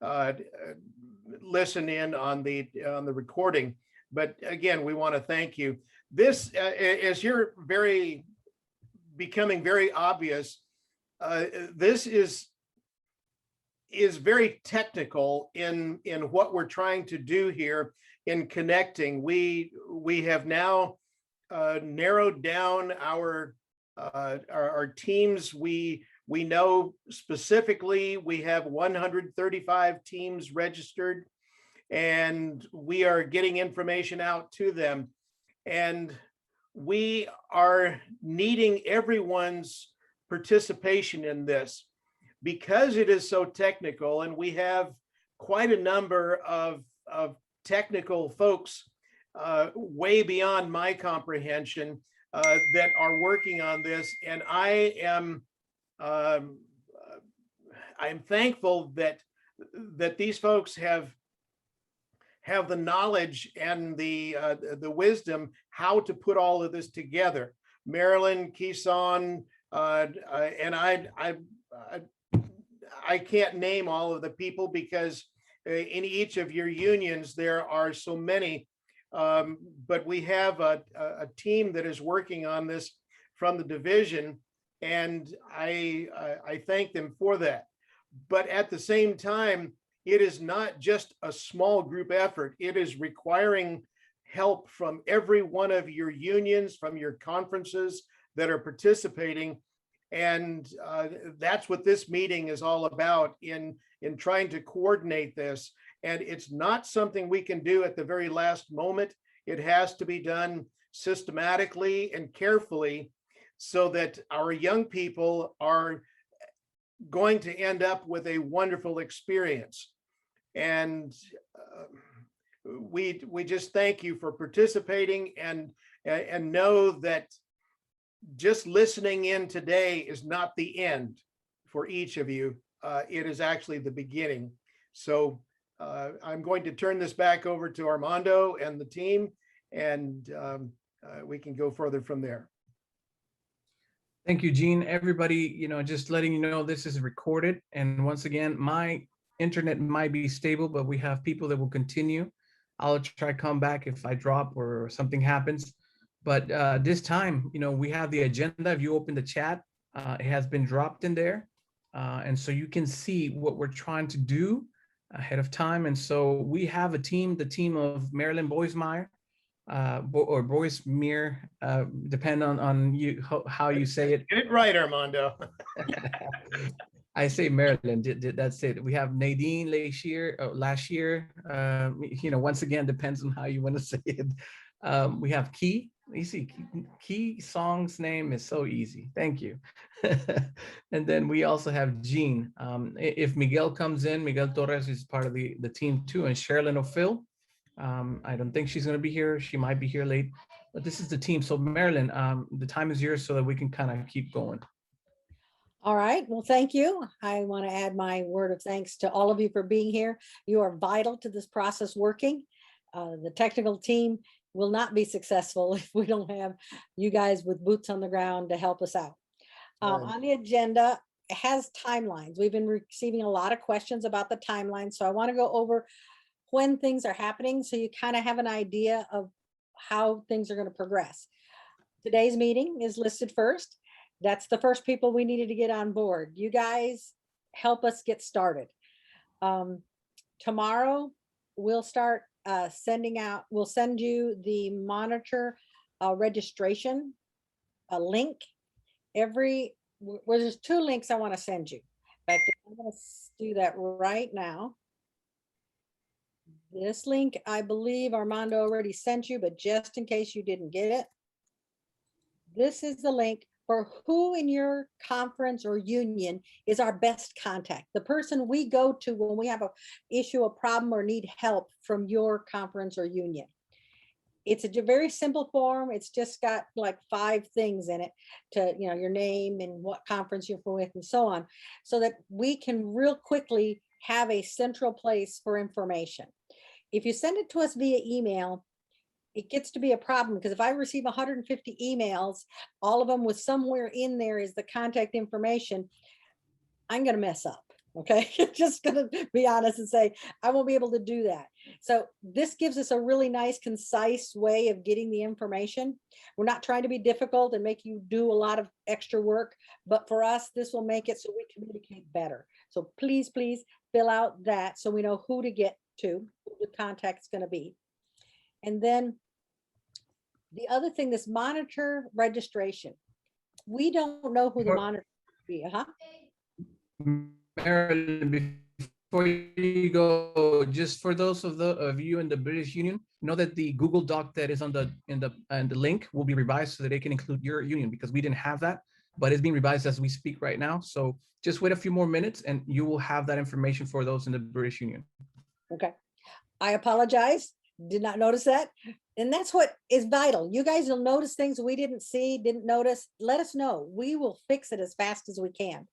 listen in on the recording. But again, we want to thank you. This, as you're becoming very obvious, this is very technical in what we're trying to do here in connecting. We have now narrowed down our teams. We know specifically we have 135 teams registered, and we are getting information out to them. And we are needing everyone's participation in this because it is so technical, and we have quite a number of technical folks way beyond my comprehension that are working on this. And I'm thankful that these folks have the knowledge and the wisdom how to put all of this together. Marilyn, Kisan, and I can't name all of the people because in each of your unions there are so many, but we have a team that is working on this from the division, and I thank them for that. But at the same time, it is not just a small group effort. It is requiring help from every one of your unions, from your conferences that are participating. And that's what this meeting is all about in trying to coordinate this. And it's not something we can do at the very last moment. It has to be done systematically and carefully so that our young people are going to end up with a wonderful experience. And we just thank you for participating, and know that just listening in today is not the end for each of you. It is actually the beginning. So I'm going to turn this back over to Armando and the team, and we can go further from there. Thank you, Gene. Everybody, just letting you know this is recorded. And once again, my internet might be stable, but we have people that will continue. I'll try to come back if I drop or something happens. But this time, we have the agenda. If you open the chat, it has been dropped in there. And so you can see what we're trying to do ahead of time. And so we have a team, the team of Marilyn Boismeyer, or Boismeer, depend on you how you say it. Get it right, Armando. I say Maryland. That's it. We have Nadine Lashier. Once again, depends on how you want to say it. We have Key. You see, Key Song's name is so easy. Thank you. And then we also have Gene. If Miguel comes in, Miguel Torres is part of the team too, and Sherilyn O'Phil. I don't think she's going to be here. She might be here late, but this is the team. So Marilyn, the time is yours so that we can kind of keep going. All right. Well, thank you. I want to add my word of thanks to all of you for being here. You are vital to this process working. The technical team will not be successful if we don't have you guys with boots on the ground to help us out. On the agenda, it has timelines. We've been receiving a lot of questions about the timeline. So I want to go over when things are happening so you kind of have an idea of how things are going to progress. Today's meeting is listed first. That's the first people we needed to get on board. You guys help us get started. Tomorrow we'll start we'll send you the monitor registration link. There's 2 links I want to send you. In fact, I'm going to do that right now. This link, I believe Armando already sent you, but just in case you didn't get it, this is the link for who in your conference or union is our best contact, the person we go to when we have an issue, a problem, or need help from your conference or union. It's a very simple form. It's just got like 5 things in it to, your name and what conference you're with and so on, so that we can real quickly have a central place for information. If you send it to us via email, it gets to be a problem, because if I receive 150 emails, all of them with somewhere in there is the contact information, I'm going to mess up. Okay, just gonna be honest and say, I won't be able to do that. So this gives us a really nice, concise way of getting the information. We're not trying to be difficult and make you do a lot of extra work, but for us, this will make it so we communicate better. So please, please fill out that so we know who to get to, who the contact's gonna be. And then the other thing, this monitor registration. We don't know who the monitor will be, Marilyn, before you go, just for those of you in the British Union, know that the Google Doc that is on the link will be revised so that they can include your union, because we didn't have that, but it's being revised as we speak right now. So just wait a few more minutes and you will have that information for those in the British Union. Okay. I apologize. Did not notice that. And that's what is vital. You guys will notice things we didn't see, didn't notice. Let us know. We will fix it as fast as we can.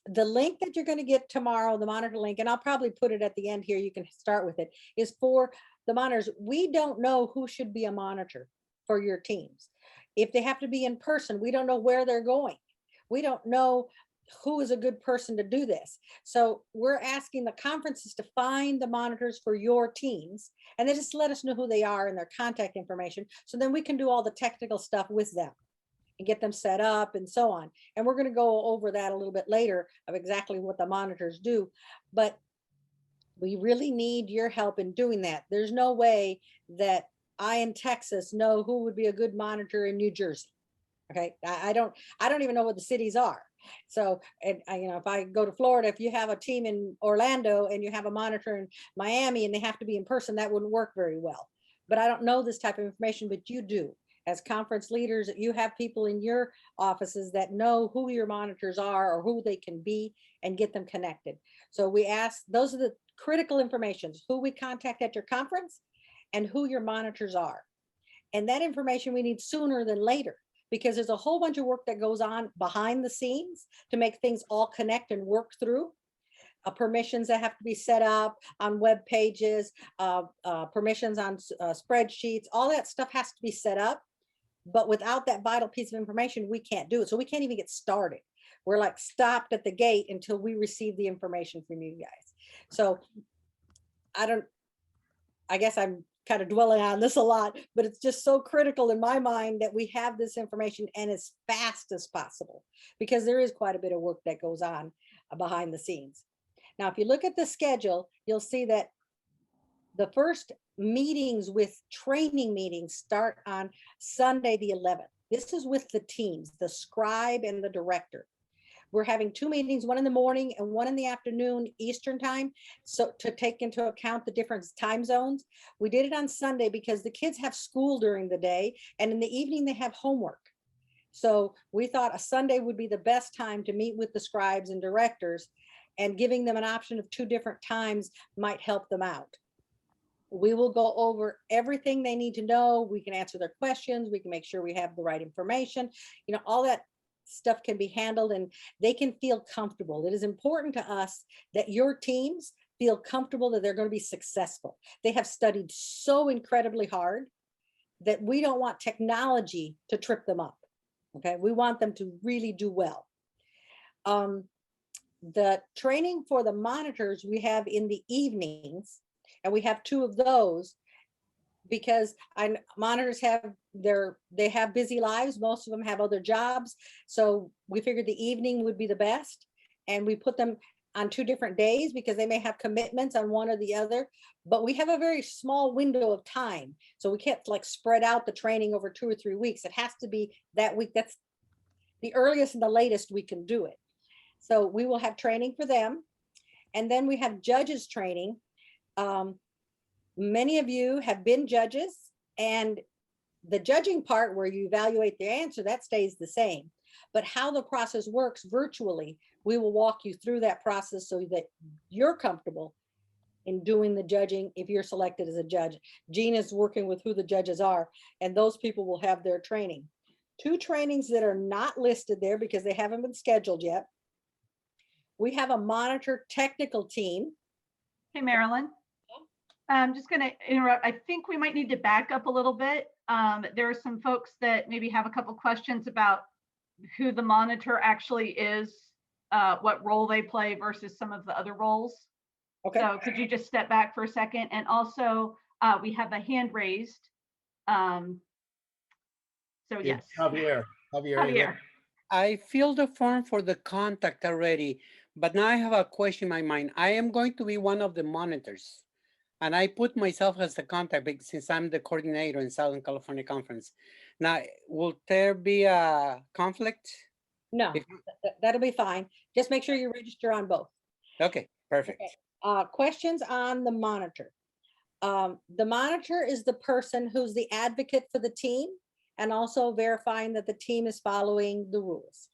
The link that you're going to get tomorrow, the monitor link, and I'll probably put it at the end here, you can start with it, is for the monitors. We don't know who should be a monitor for your teams. If they have to be in person, we don't know where they're going. We don't know who is a good person to do this. So we're asking the conferences to find the monitors for your teams, and then just let us know who they are and their contact information. So then we can do all the technical stuff with them and get them set up and so on. And we're going to go over that a little bit later of exactly what the monitors do. But we really need your help in doing that. There's no way that I in Texas know who would be a good monitor in New Jersey. Okay, I don't even know what the cities are. So, and if I go to Florida, if you have a team in Orlando and you have a monitor in Miami and they have to be in person, that wouldn't work very well. But I don't know this type of information, but you do. As conference leaders, you have people in your offices that know who your monitors are or who they can be and get them connected. So we ask, those are the critical informations, who we contact at your conference and who your monitors are. And that information we need sooner than later, because there's a whole bunch of work that goes on behind the scenes to make things all connect and work through. Permissions that have to be set up on web pages, permissions on spreadsheets, all that stuff has to be set up. But without that vital piece of information, we can't do it. So we can't even get started. We're like stopped at the gate until we receive the information from you guys. So I guess I'm kind of dwelling on this a lot, but it's just so critical in my mind that we have this information and as fast as possible, because there is quite a bit of work that goes on behind the scenes. Now, if you look at the schedule, you'll see that the first meetings with training meetings start on Sunday, the 11th. This is with the teams, the scribe and the director. We're having 2 meetings, one in the morning and one in the afternoon Eastern time. So to take into account the different time zones, we did it on Sunday because the kids have school during the day and in the evening they have homework. So we thought a Sunday would be the best time to meet with the scribes and directors, and giving them an option of 2 different times might help them out. We will go over everything they need to know. We can answer their questions. We can make sure we have the right information. All that stuff can be handled and they can feel comfortable. It is important to us that your teams feel comfortable that they're going to be successful. They have studied so incredibly hard that we don't want technology to trip them up. Okay, we want them to really do well. The training for the monitors we have in the evenings, and we have 2 of those because monitors they have busy lives. Most of them have other jobs. So we figured the evening would be the best. And we put them on 2 different days because they may have commitments on one or the other, but we have a very small window of time. So we can't like spread out the training over 2 or 3 weeks. It has to be that week. That's the earliest and the latest we can do it. So we will have training for them. And then we have judges training. Many of you have been judges, and the judging part where you evaluate the answer, that stays the same. But how the process works virtually, we will walk you through that process so that you're comfortable in doing the judging if you're selected as a judge. Jean is working with who the judges are, and those people will have their training. 2 trainings that are not listed there because they haven't been scheduled yet. We have a monitor technical team. Hey, Marilyn. I'm just going to interrupt. I think we might need to back up a little bit. There are some folks that maybe have a couple questions about who the monitor actually is what role they play versus some of the other roles. Okay, So could you just step back for a second? And also, we have a hand raised. So yes, Javier. Javier. I filled the form for the contact already, but now I have a question in my mind. I am going to be one of the monitors, and I put myself as the contact since I'm the coordinator in Southern California Conference. Now, will there be a conflict? no, If- that'll be fine. Just make sure you register on both. Okay, perfect. Questions on the monitor. The monitor is the person who's the advocate for the team and also verifying that the team is following the rules.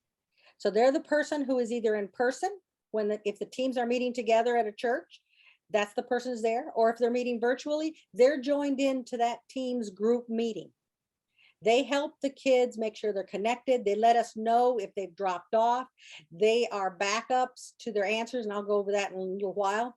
So they're the person who is either in person if the teams are meeting together at a church, that's the person who's there, or if they're meeting virtually, they're joined into that team's group meeting. They help the kids make sure they're connected. They let us know if they've dropped off. They are backups to their answers, and I'll go over that in a little while.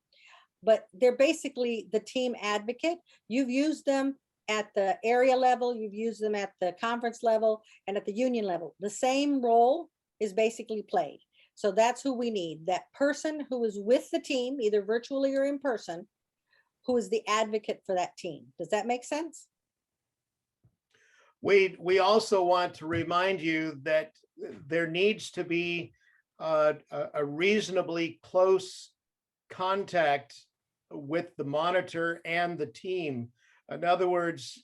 But they're basically the team advocate. You've used them at the area level, you've used them at the conference level and at the union level. The same role is basically played. So that's who we need, that person who is with the team, either virtually or in person, who is the advocate for that team. Does that make sense? We also want to remind you that there needs to be a reasonably close contact with the monitor and the team. In other words,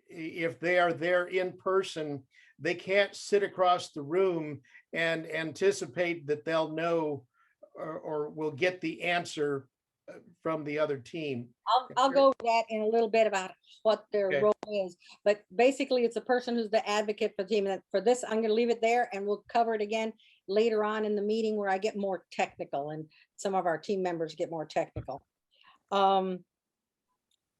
if they are there in person, they can't sit across the room and anticipate that they'll know or will get the answer from the other team. I'll go over that in a little bit about what their Okay. role is, but basically it's a person who's the advocate for the team. And for this, I'm going to leave it there and we'll cover it again later on in the meeting where I get more technical and some of our team members get more technical.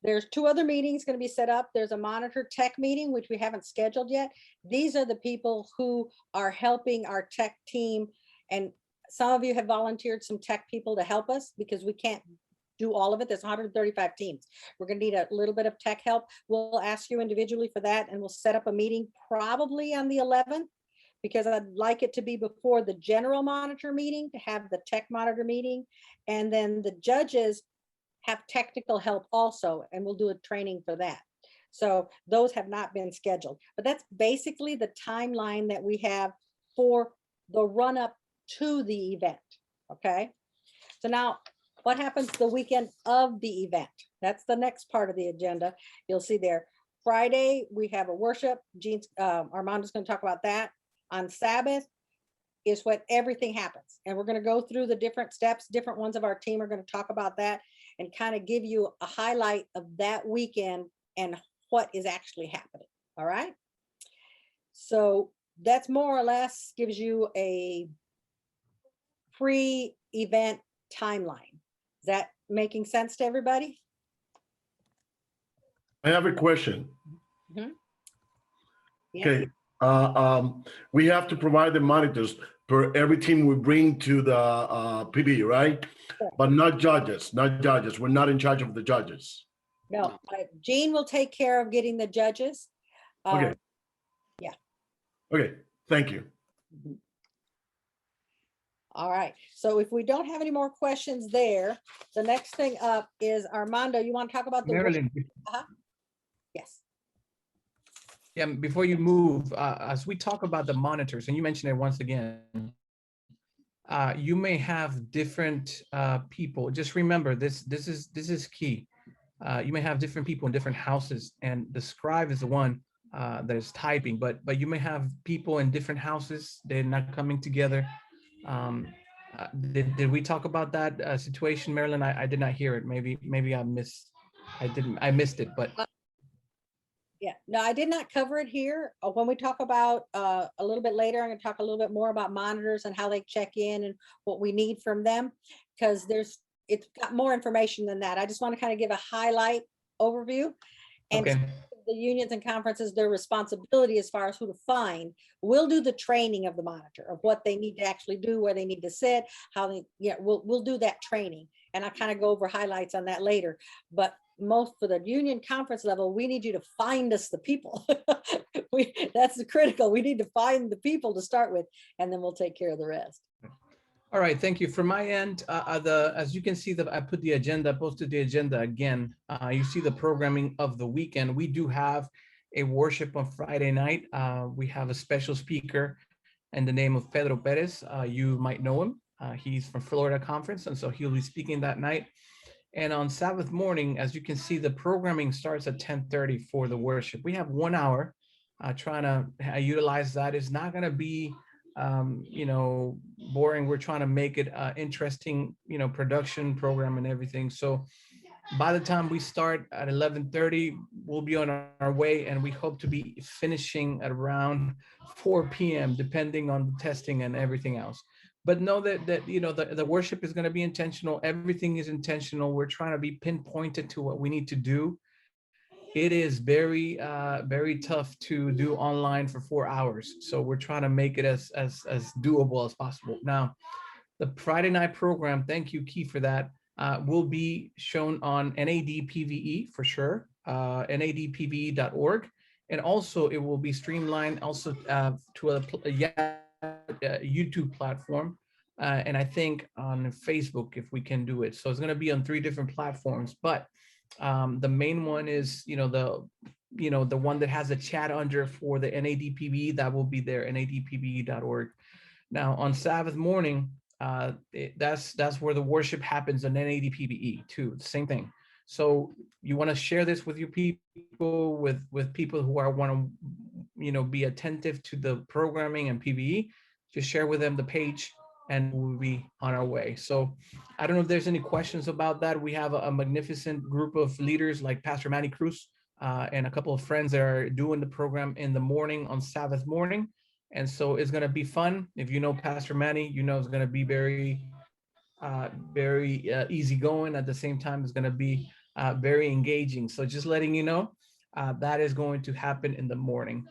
There's 2 other meetings going to be set up. There's a monitor tech meeting, which we haven't scheduled yet. These are the people who are helping our tech team. And some of you have volunteered some tech people to help us because we can't do all of it. There's 135 teams. We're going to need a little bit of tech help. We'll ask you individually for that, and we'll set up a meeting probably on the 11th, because I'd like it to be before the general monitor meeting to have the tech monitor meeting. And then the judges have technical help also, and we'll do a training for that. So those have not been scheduled, but that's basically the timeline that we have for the run up to the event. Okay. So now what happens the weekend of the event? That's the next part of the agenda. You'll see there. Friday, we have a worship. Armando's going to talk about that. On Sabbath is when everything happens. And we're going to go through the different steps. Different ones of our team are going to talk about that and kind of give you a highlight of that weekend and what is actually happening. All right. So that's more or less gives you a pre-event timeline. Is that making sense to everybody? I have a question. Yeah. Okay. We have to provide the monitors for every team we bring to the PBE, right? Sure. But not judges, not judges. We're not in charge of the judges. No, Jean will take care of getting the judges. Okay. Yeah. Okay, thank you. All right. So if we don't have any more questions there, the next thing up is Armando. You want to talk about the Marilyn, Yes. yeah, before you move, as we talk about the monitors, and you mentioned it once again, you may have different people. Just remember this is key. You may have different people in different houses, and the scribe is the one that is typing, but you may have people in different houses. They're not coming together. Did we talk about that situation, Marilyn? I did not hear it. Maybe I missed it, but Yeah, no, I did not cover it here. When we talk about a little bit later, I'm going to talk a little bit more about monitors and how they check in and what we need from them, because it's got more information than that. I just want to kind of give a highlight overview. And okay. the unions and conferences, their responsibility as far as who to find. We'll do the training of the monitor of what they need to actually do, where they need to sit, how they, we'll do that training. And I kind of go over highlights on that later. But most for the union conference level, we need you to find us the people. That's the critical. We need to find the people to start with, and then we'll take care of the rest. All right, thank you. From my end, as you can see, that I put the agenda, posted the agenda again. You see the programming of the weekend. We do have a worship on Friday night. We have a special speaker in the name of Pedro Perez. You might know him. He's from Florida Conference, and so he'll be speaking that night. And on Sabbath morning, as you can see, the programming starts at 10:30 for the worship. We have 1 hour trying to utilize that. It's not going to be boring. We're trying to make it interesting, production program and everything. So by the time we start at 11:30, we'll be on our way, and we hope to be finishing at around 4 p.m. depending on the testing and everything else. But know that the worship is going to be intentional. Everything is intentional. We're trying to be pinpointed to what we need to do. It is very tough to do online for 4 hours. So we're trying to make it as doable as possible. Now, the Friday night program, thank you, Key, for that, will be shown on NAD PBE for sure, nadpbe.org. And also it will be streamlined also to a YouTube platform. And I think on Facebook, if we can do it. So it's going to be on 3 different platforms, but the main one is, the one that has a chat under for the NAD PBE, that will be there, nadpbe.org. Now on Sabbath morning, that's where the worship happens on NAD PBE too. Same thing. So you want to share this with your people, with people who want to, be attentive to the programming and PBE. Just share with them the page, and we'll be on our way. So I don't know if there's any questions about that. We have a magnificent group of leaders like Pastor Manny Cruz and a couple of friends that are doing the program in the morning on Sabbath morning. And so it's going to be fun. If you know Pastor Manny, it's going to be very easygoing. At the same time, it's going to be very engaging. So just letting you know, that is going to happen in the morning.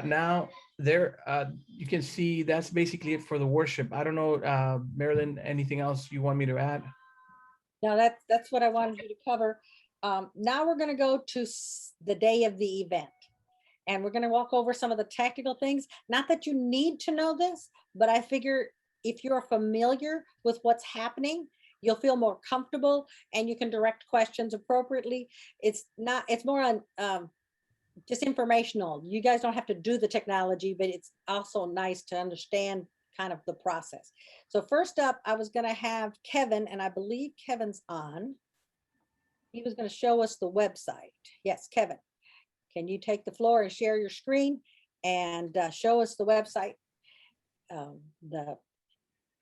Now, there you can see that's basically it for the worship. I don't know, Marilyn, anything else you want me to add? No, that's what I wanted you to cover. Now we're going to go to the day of the event. And we're going to walk over some of the tactical things. Not that you need to know this, but I figure if you're familiar with what's happening, you'll feel more comfortable and you can direct questions appropriately. It's more on just informational. You guys don't have to do the technology, but it's also nice to understand kind of the process. So first up, I was going to have Kevin, and I believe Kevin's on. He was going to show us the website. Yes, Kevin. Can you take the floor and share your screen and show us the website, the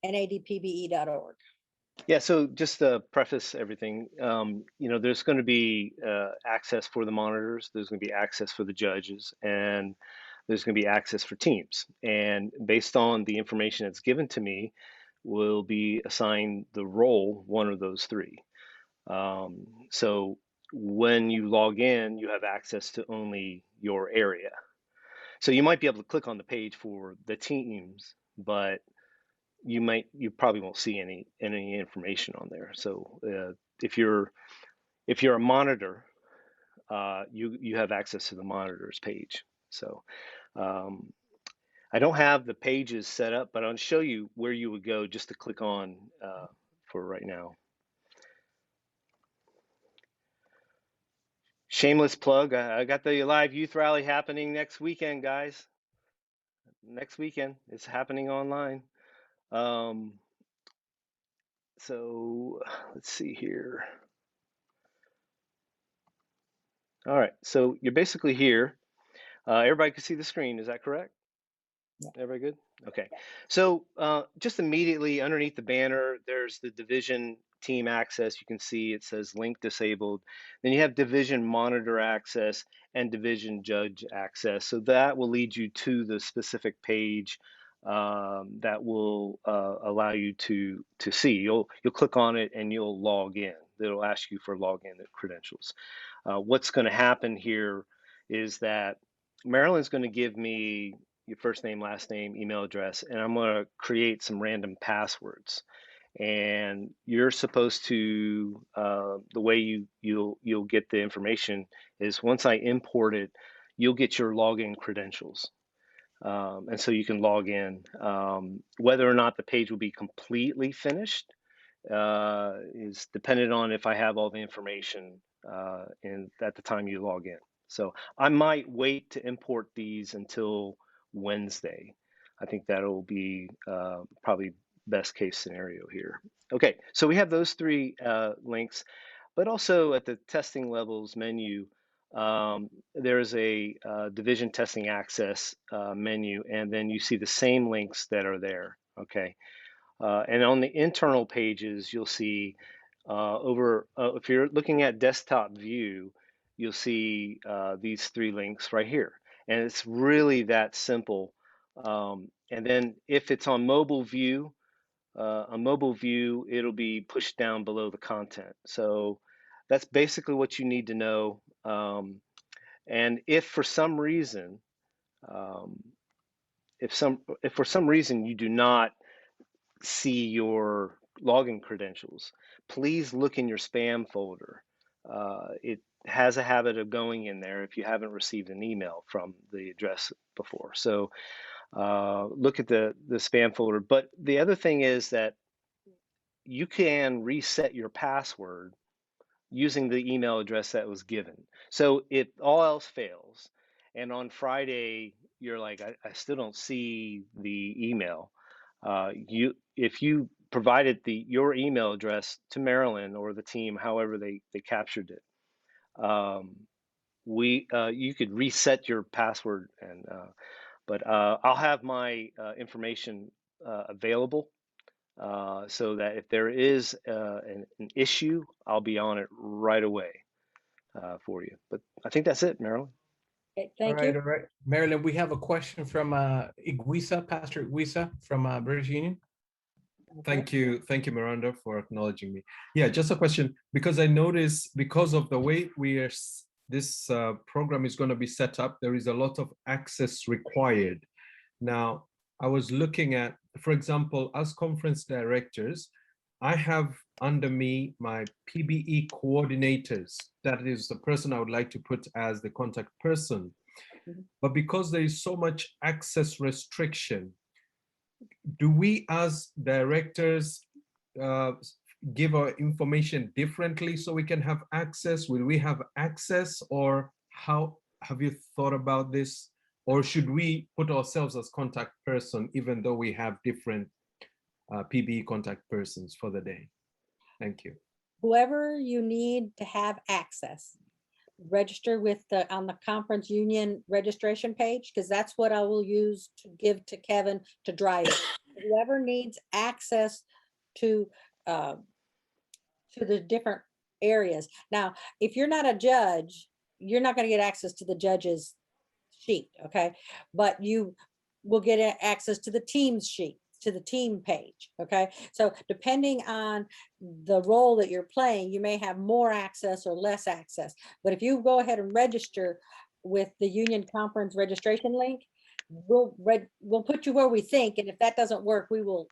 nadpbe.org? Yeah, so just to preface everything, there's going to be access for the monitors, there's going to be access for the judges, and there's going to be access for teams. And based on the information that's given to me, will be assigned the role, one of those 3. So when you log in, you have access to only your area. So you might be able to click on the page for the teams, but you probably won't see any information on there. So if you're a monitor, you have access to the monitors page. So I don't have the pages set up, but I'll show you where you would go just to click on for right now. Shameless plug. I got the live youth rally happening next weekend, guys. Next weekend, it's happening online. So let's see here. All right, so you're basically here. Everybody can see the screen, is that correct? Yeah. Everybody good? Okay. So just immediately underneath the banner, there's the division team access. You can see it says link disabled. Then you have division monitor access and division judge access. So that will lead you to the specific page that will allow you to see. You'll click on it and you'll log in. It'll ask you for login credentials. What's going to happen here is that Marilyn's going to give me your first name, last name, email address, and I'm going to create some random passwords. And you're supposed to, the way you'll get the information is once I import it, you'll get your login credentials. And so you can log in. Whether or not the page will be completely finished is dependent on if I have all the information at the time you log in. So I might wait to import these until Wednesday. I think that'll be probably best case scenario here. Okay, so we have those three links, but also at the testing levels menu, there's a division testing access menu, and then you see the same links that are there. Okay, and on the internal pages, you'll see if you're looking at desktop view, you'll see these three links right here. And it's really that simple. And then if it's on mobile view, it'll be pushed down below the content. So that's basically what you need to know. And if for some reason, if for some reason you do not see your login credentials, please look in your spam folder. It has a habit of going in there if you haven't received an email from the address before. So look at the spam folder. But the other thing is that you can reset your password using the email address that was given. So if all else fails, and on Friday you're like, I still don't see the email, if you provided your email address to Marilyn or the team, however they captured it, you could reset your password, and but I'll have my information available so that if there is an issue, I'll be on it right away for you. But I think that's it, Marilyn. Okay, thank you. All right. Marilyn, we have a question from Iguisa, Pastor Iguisa from British Union. Thank you, Miranda, for acknowledging me. Yeah, just a question, because I noticed because of the way this program is going to be set up, there is a lot of access required. Now, I was looking at, for example, as conference directors, I have under me my PBE coordinators. That is the person I would like to put as the contact person. But because there is so much access restriction, do we as directors give our information differently so we can have access? Will we have access, or how have you thought about this? Or should we put ourselves as contact person even though we have different PBE contact persons for the day? Thank you. Whoever you need to have access, register with on the conference union registration page, because that's what I will use to give to Kevin to drive it. Whoever needs access to the different areas. Now, if you're not a judge, you're not going to get access to the judge's sheet, okay? But you will get access to the team's sheet, to the team page, okay? So depending on the role that you're playing, you may have more access or less access. But if you go ahead and register with the union conference registration link, we'll put you where we think, and if that doesn't work, we will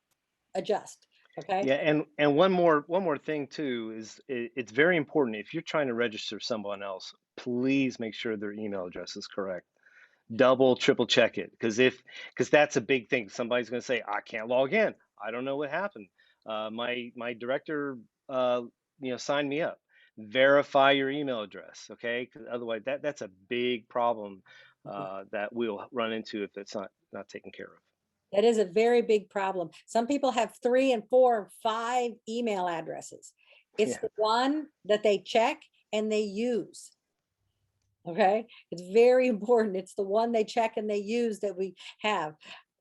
adjust, okay? Yeah, and one more thing too is it's very important if you're trying to register someone else, please make sure their email address is correct. Double, triple check it, because that's a big thing. Somebody's going to say, I can't log in. I don't know what happened. My director, signed me up. Verify your email address, okay? Because otherwise, that's a big problem that we'll run into if it's not taken care of. That is a very big problem. Some people have 3 and 4 and 5 email addresses. It's the one that they check and they use. Okay, it's very important. It's the one they check and they use that we have.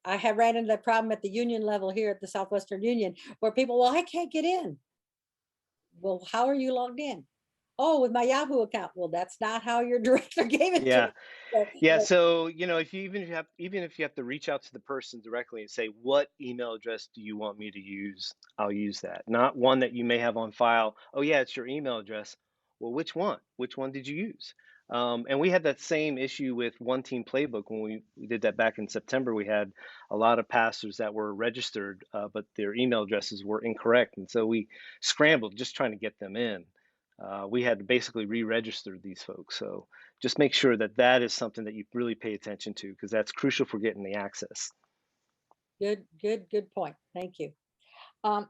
I have ran into that problem at the union level here at the Southwestern Union, where people, well, I can't get in. Well, how are you logged in? Oh, with my Yahoo account. Well, that's not how your director gave it to you. So if you even if you have to reach out to the person directly and say, what email address do you want me to use? I'll use that. Not one that you may have on file. Oh yeah, it's your email address. Well, which one? Which one did you use? And we had that same issue with One Team Playbook when we did that back in September. We had a lot of pastors that were registered, but their email addresses were incorrect. And so we scrambled just trying to get them in. we had to basically re-register these folks. So just make sure that that is something that you really pay attention to, because that's crucial for getting the access. Good point. Thank you.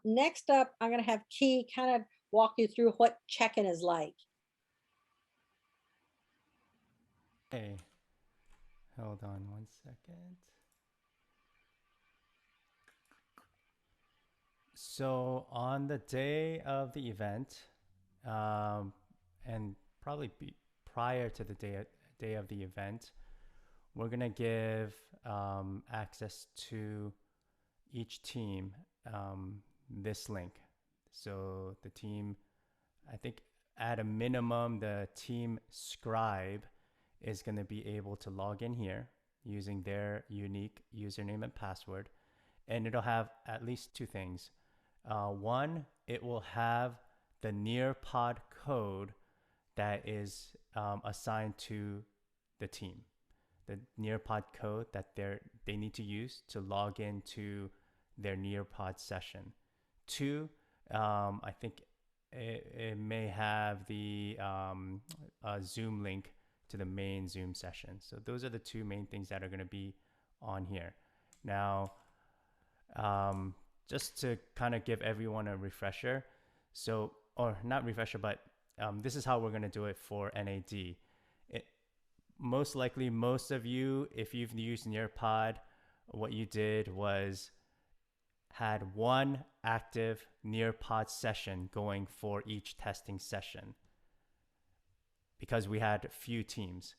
Next up, I'm going to have Key kind of walk you through what check-in is like. Hey, hold on 1 second. So on the day of the event, and probably prior to the day of the event, we're gonna give access to each team this link. So the team, I think at a minimum, the team scribe is going to be able to log in here using their unique username and password. And it'll have at least two things. One, it will have the Nearpod code that is assigned to the team. The Nearpod code that they need to use to log into their Nearpod session. Two, I think it may have the Zoom link to the main Zoom session. So those are the two main things that are going to be on here. Now, just to kind of give everyone a refresher, so, or not refresher, but this is how we're going to do it for NAD. Most likely, most of you, if you've used Nearpod, what you did was had one active Nearpod session going for each testing session, because we had few teams.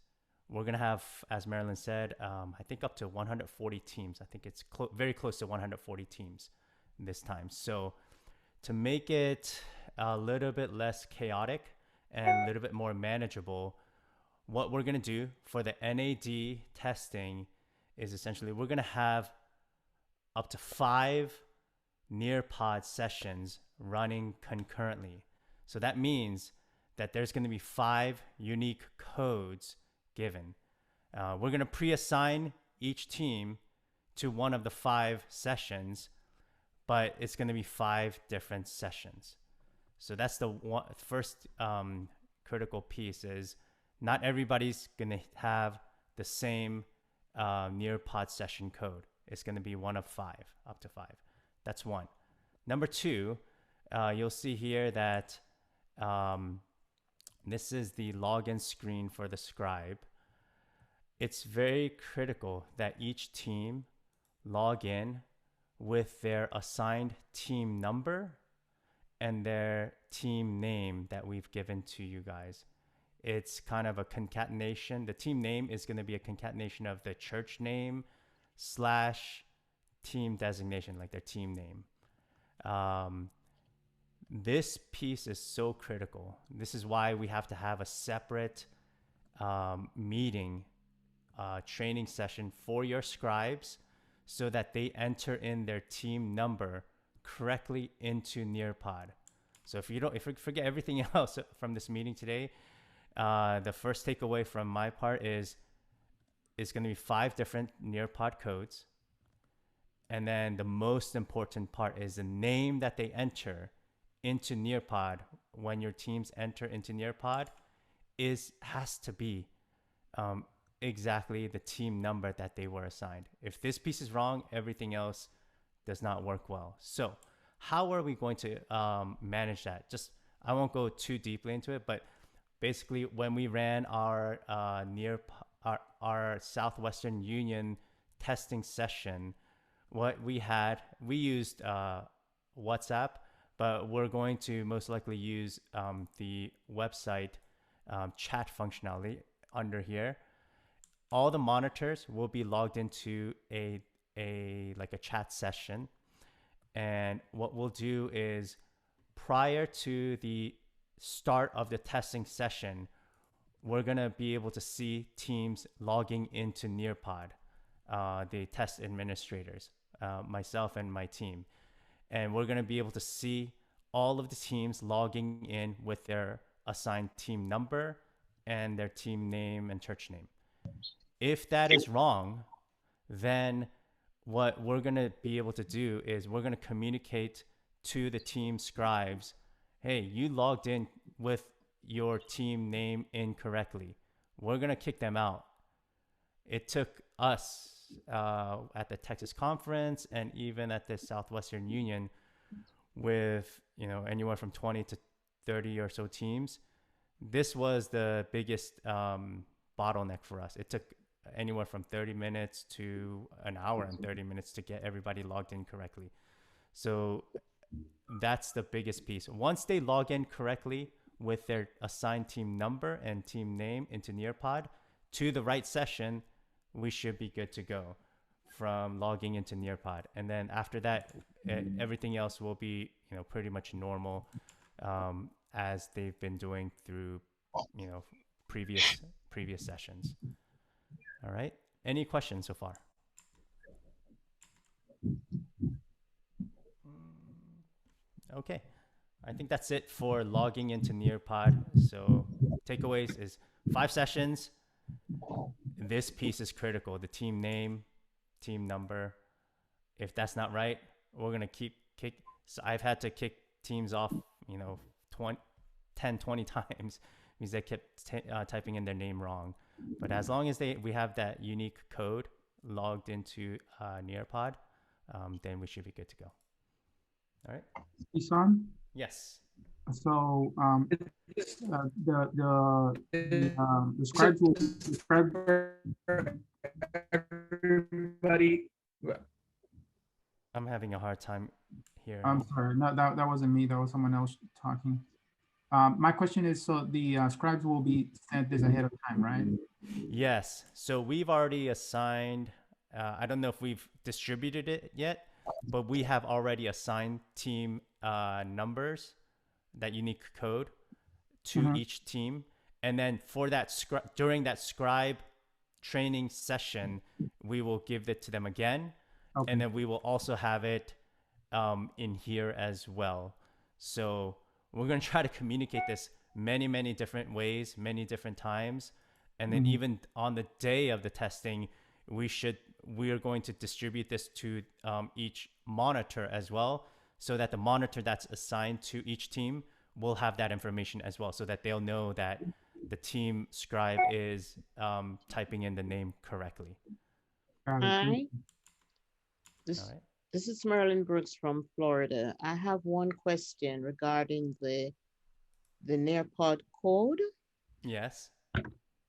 We're going to have, as Marilyn said, I think up to 140 teams. I think it's very close to 140 teams this time. So to make it a little bit less chaotic and a little bit more manageable, what we're going to do for the NAD testing is essentially we're going to have up to 5 Nearpod sessions running concurrently. So that means that there's going to be 5 unique codes given. We're going to pre-assign each team to one of the 5 sessions, but it's going to be 5 different sessions. So that's the first critical piece is not everybody's going to have the same Nearpod session code. It's going to be one of 5, up to 5. That's one. Number 2, you'll see here that this is the login screen for the scribe. It's very critical that each team log in with their assigned team number and their team name that we've given to you guys. It's kind of a concatenation. The team name is going to be a concatenation of the church name / team designation, like their team name. This piece is so critical. This is why we have to have a separate meeting, training session for your scribes so that they enter in their team number correctly into Nearpod. So if you forget everything else from this meeting today, the first takeaway from my part is it's going to be 5 different Nearpod codes. And then the most important part is the name that they enter into Nearpod when your teams enter into Nearpod has to be exactly the team number that they were assigned. If this piece is wrong, everything else does not work well. So how are we going to manage that? I won't go too deeply into it, but basically when we ran our our Southwestern Union testing session, what we used WhatsApp, but we're going to most likely use the website chat functionality under here. All the monitors will be logged into a chat session. And what we'll do is prior to the start of the testing session, we're going to be able to see teams logging into Nearpod, the test administrators, myself and my team. And we're going to be able to see all of the teams logging in with their assigned team number and their team name and church name. If that is wrong, then what we're going to be able to do is we're going to communicate to the team scribes, hey, you logged in with your team name incorrectly, we're going to kick them out. It took us at the Texas conference and even at the Southwestern Union with, anywhere from 20 to 30 or so teams. This was the biggest bottleneck for us. It took anywhere from 30 minutes to an hour and 30 minutes to get everybody logged in correctly. So that's the biggest piece. Once they log in correctly with their assigned team number and team name into Nearpod to the right session, we should be good to go from logging into Nearpod. And then after that, everything else will be, pretty much normal as they've been doing through, previous sessions. All right. Any questions so far? Okay. I think that's it for logging into Nearpod. So takeaways is 5 sessions. This piece is critical. The team name, team number. If that's not right, we're going to kick. So I've had to kick teams off, 10, 20 times because they kept typing in their name wrong. But as long as we have that unique code logged into Nearpod, then we should be good to go. All right. Isan? Yes. So the scribes will describe Everybody, I'm having a hard time hearing. I'm sorry, no, that wasn't me. That was someone else talking. My question is, so the scribes will be sent this ahead of time, right? Yes. So we've already assigned, I don't know if we've distributed it yet, but we have already assigned team numbers, that unique code to each team. And then for that during that scribe training session, we will give it to them again. Okay. And then we will also have it in here as well. So we're going to try to communicate this many different ways, many different times. And then even on the day of the testing, we are going to distribute this to each monitor as well, so that the monitor that's assigned to each team will have that information as well, so that they'll know that the team scribe is typing in the name correctly. Hi. This is Marilyn Brooks from Florida. I have one question regarding the Nearpod code. Yes.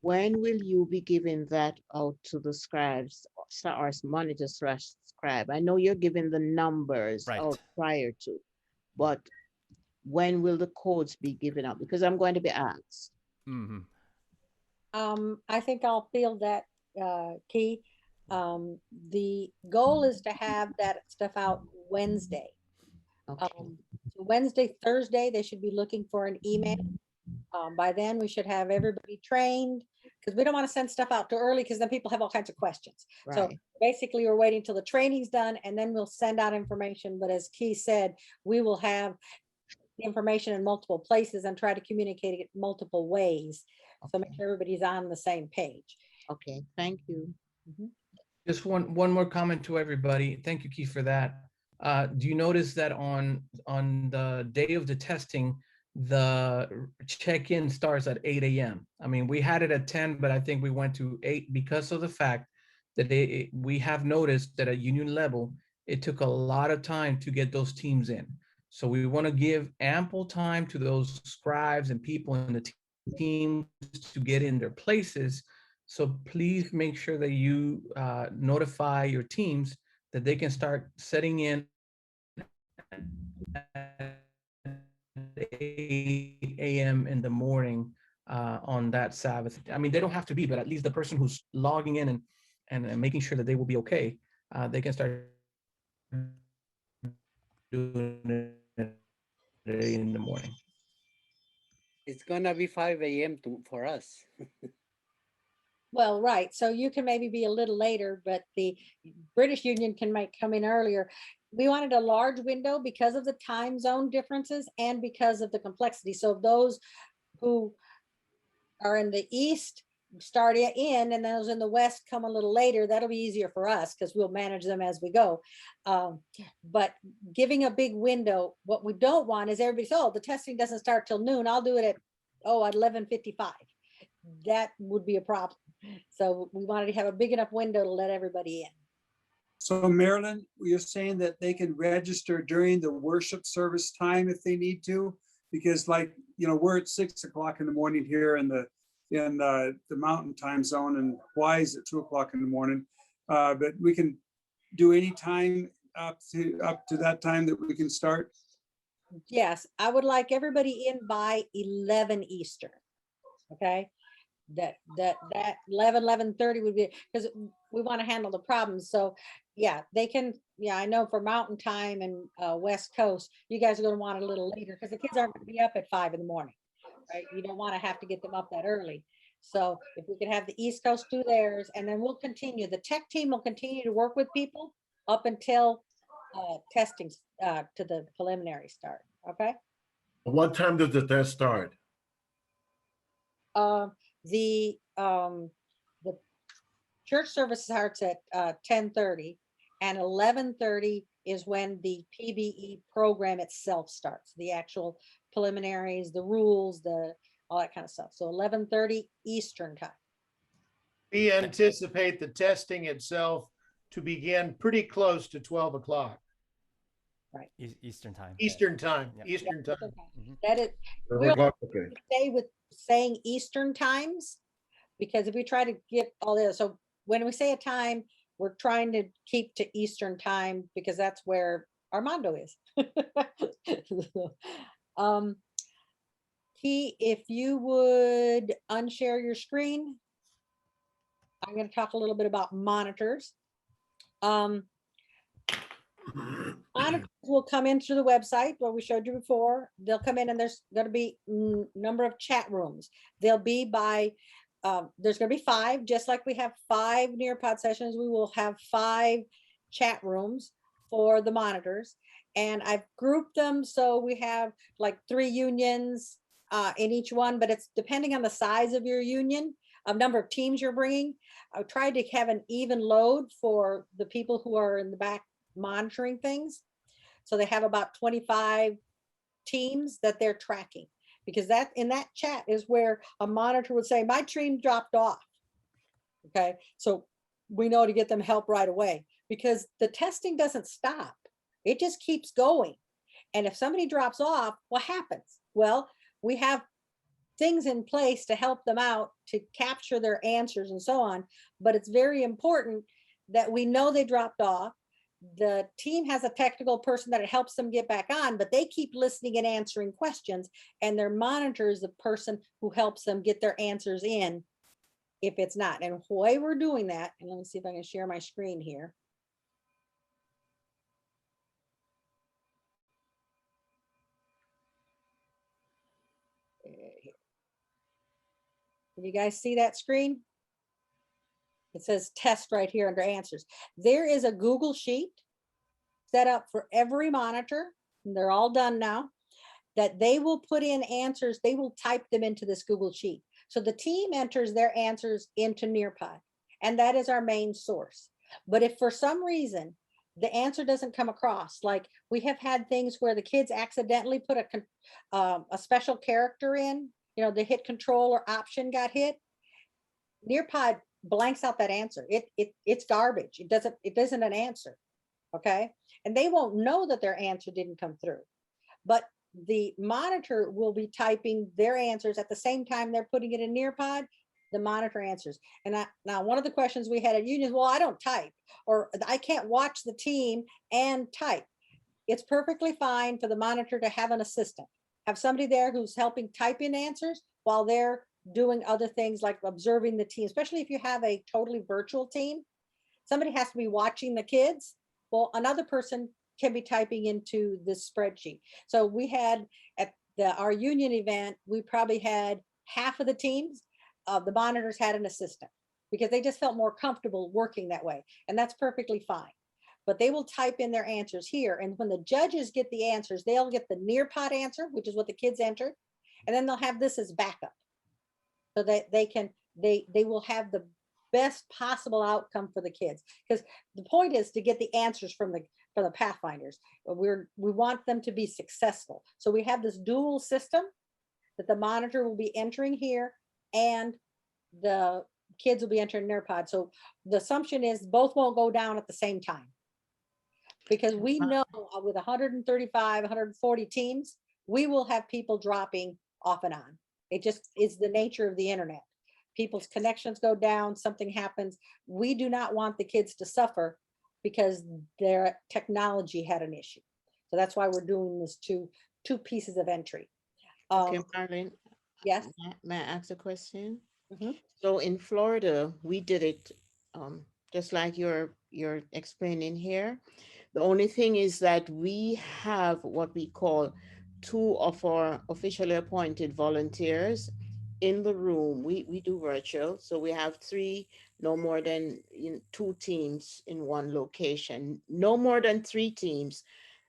When will you be giving that out to the scribes or monitor / scribe? I know you're giving the numbers out prior to, but when will the codes be given out? Because I'm going to be asked. I think I'll field that, Key. The goal is to have that stuff out Wednesday. Okay. So Wednesday, Thursday, they should be looking for an email. By then we should have everybody trained, because we don't want to send stuff out too early, because then people have all kinds of questions. Right. So basically we're waiting till the training's done and then we'll send out information. But as Key said, we will have information in multiple places and try to communicate it multiple ways. Okay. So make sure everybody's on the same page. Okay, thank you. Just one more comment to everybody. Thank you, Keith, for that. Do you notice that on the day of the testing, the check-in starts at 8 a.m. I mean, we had it at 10, but I think we went to 8 because of the fact that we have noticed that at union level, it took a lot of time to get those teams in. So we want to give ample time to those scribes and people in the teams to get in their places. So please make sure that you notify your teams that they can start setting in at 8 a.m. in the morning on that Sabbath. I mean, they don't have to be, but at least the person who's logging in and making sure that they will be okay, they can start doing it in the morning. It's gonna be 5 a.m. for us. Well, right. So you can maybe be a little later, but the British Union can come in earlier. We wanted a large window because of the time zone differences and because of the complexity. So those who are in the East start in, and those in the West come a little later. That'll be easier for us because we'll manage them as we go. But giving a big window, what we don't want is everybody say, oh, the testing doesn't start till noon. I'll do it at oh, at 11:55. That would be a problem. So we wanted to have a big enough window to let everybody in. So Marilyn, you're saying that they can register during the worship service time if they need to? Because like, we're at 6 o'clock in the morning here in the mountain time zone, and Hawaii is at 2 o'clock in the morning. But we can do any time up to that time that we can start. Yes, I would like everybody in by 11 Eastern. Okay. That 11:30 would be, because we want to handle the problems. So yeah, they can, yeah, I know for mountain time and West Coast, you guys are going to want it a little later because the kids aren't going to be up at 5 in the morning, right? You don't want to have to get them up that early. So if we could have the East Coast do theirs, and then we'll continue. The tech team will continue to work with people up until testing to the preliminary start. Okay. What time does the test start? The church service starts at 10:30, and 11:30 is when the PBE program itself starts, the actual preliminaries, the rules, all that kind of stuff. So 11:30 Eastern time. We anticipate the testing itself to begin pretty close to 12 o'clock. Right. Eastern time. Eastern time. Yeah. Eastern time. That is, 12 we'll o'clock, okay. stay with saying Eastern times, because if we try to get all this, so when we say a time, we're trying to keep to Eastern time because that's where Armando is. Key, if you would unshare your screen, I'm going to talk a little bit about monitors. Monitors will come in through the website, what we showed you before. They'll come in and there's going to be a number of chat rooms. They'll be by, there's going to be 5, just like we have 5 Nearpod sessions, we will have 5 chat rooms for the monitors. And I've grouped them so we have like 3 unions in each one, but it's depending on the size of your union, of number of teams you're bringing. I tried to have an even load for the people who are in the back monitoring things. So they have about 25 teams that they're tracking, because that in that chat is where a monitor would say, my team dropped off. Okay, so we know to get them help right away, because the testing doesn't stop. It just keeps going. And if somebody drops off, what happens? Well, we have things in place to help them out, to capture their answers and so on. But it's very important that we know they dropped off. The team has a technical person that helps them get back on, but they keep listening and answering questions, and their monitor is the person who helps them get their answers in if it's not. And the way we're doing that, and let me see if I can share my screen here. Can you guys see that screen? It says test right here under answers. There is a Google sheet set up for every monitor, and they're all done now, that they will put in answers. They will type them into this Google sheet. So the team enters their answers into Nearpod, and that is our main source. But if for some reason the answer doesn't come across, like we have had things where the kids accidentally put a special character in, the hit control or option got hit, Nearpod blanks out that answer. It's garbage. It isn't an answer. Okay. And they won't know that their answer didn't come through. But the monitor will be typing their answers at the same time they're putting it in Nearpod, the monitor answers. And now one of the questions we had at unions, well, I don't type, or I can't watch the team and type. It's perfectly fine for the monitor to have an assistant, have somebody there who's helping type in answers while they're doing other things like observing the team, especially if you have a totally virtual team. Somebody has to be watching the kids. Well, another person can be typing into this spreadsheet. So we had at our union event, we probably had half of the teams, the monitors had an assistant, because they just felt more comfortable working that way. And that's perfectly fine. But they will type in their answers here. And when the judges get the answers, they'll get the Nearpod answer, which is what the kids entered. And then they'll have this as backup, so that they will have the best possible outcome for the kids. Because the point is to get the answers from the Pathfinders. We want them to be successful. So we have this dual system that the monitor will be entering here and the kids will be entering their pod. So the assumption is both won't go down at the same time. Because we know with 135, 140 teams, we will have people dropping off and on. It just is the nature of the internet. People's connections go down, something happens. We do not want the kids to suffer because their technology had an issue. So that's why we're doing this two pieces of entry. Okay, Marlene. Yes. May I ask a question? Mhm. So in Florida, we did it just like you're explaining here. The only thing is that we have what we call 2 of our officially appointed volunteers in the room. We do virtual, so we have 3, no more than 2 teams in one location, no more than 3 teams,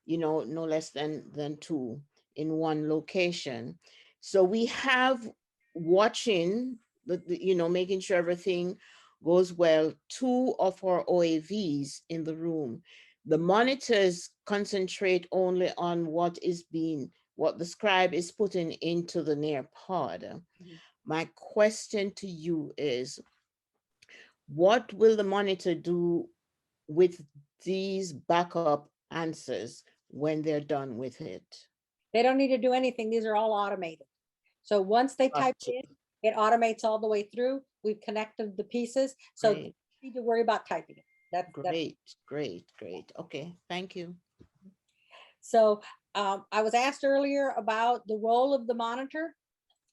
no less than 2 in one location. So we have watching making sure everything goes well, 2 of our OAVs in the room. The monitors concentrate only on what the scribe is putting into the near pod. Mm-hmm. My question to you is, what will the monitor do with these backup answers when they're done with it? They don't need to do anything. These are all automated. So once they type in, it automates all the way through. We've connected the pieces. So you need to worry about typing it. That's great. Okay, thank you. So I was asked earlier about the role of the monitor,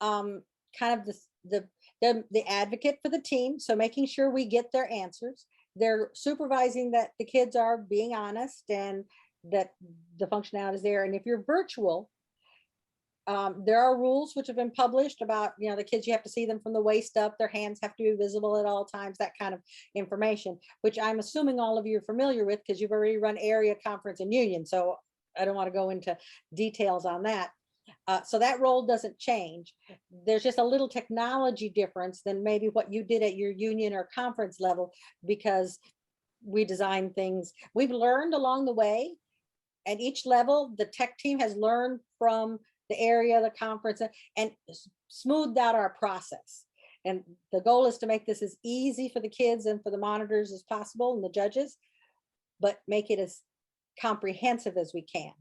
kind of the advocate for the team. So making sure we get their answers. They're supervising that the kids are being honest and that the functionality is there. And if you're virtual, there are rules which have been published about, the kids, you have to see them from the waist up, their hands have to be visible at all times, that kind of information, which I'm assuming all of you are familiar with because you've already run area, conference, and union. So I don't want to go into details on that. So that role doesn't change. There's just a little technology difference than maybe what you did at your union or conference level, because we design things. We've learned along the way. At each level, the tech team has learned from the area, the conference, and smoothed out our process. And the goal is to make this as easy for the kids and for the monitors as possible and the judges, but make it as comprehensive as we can.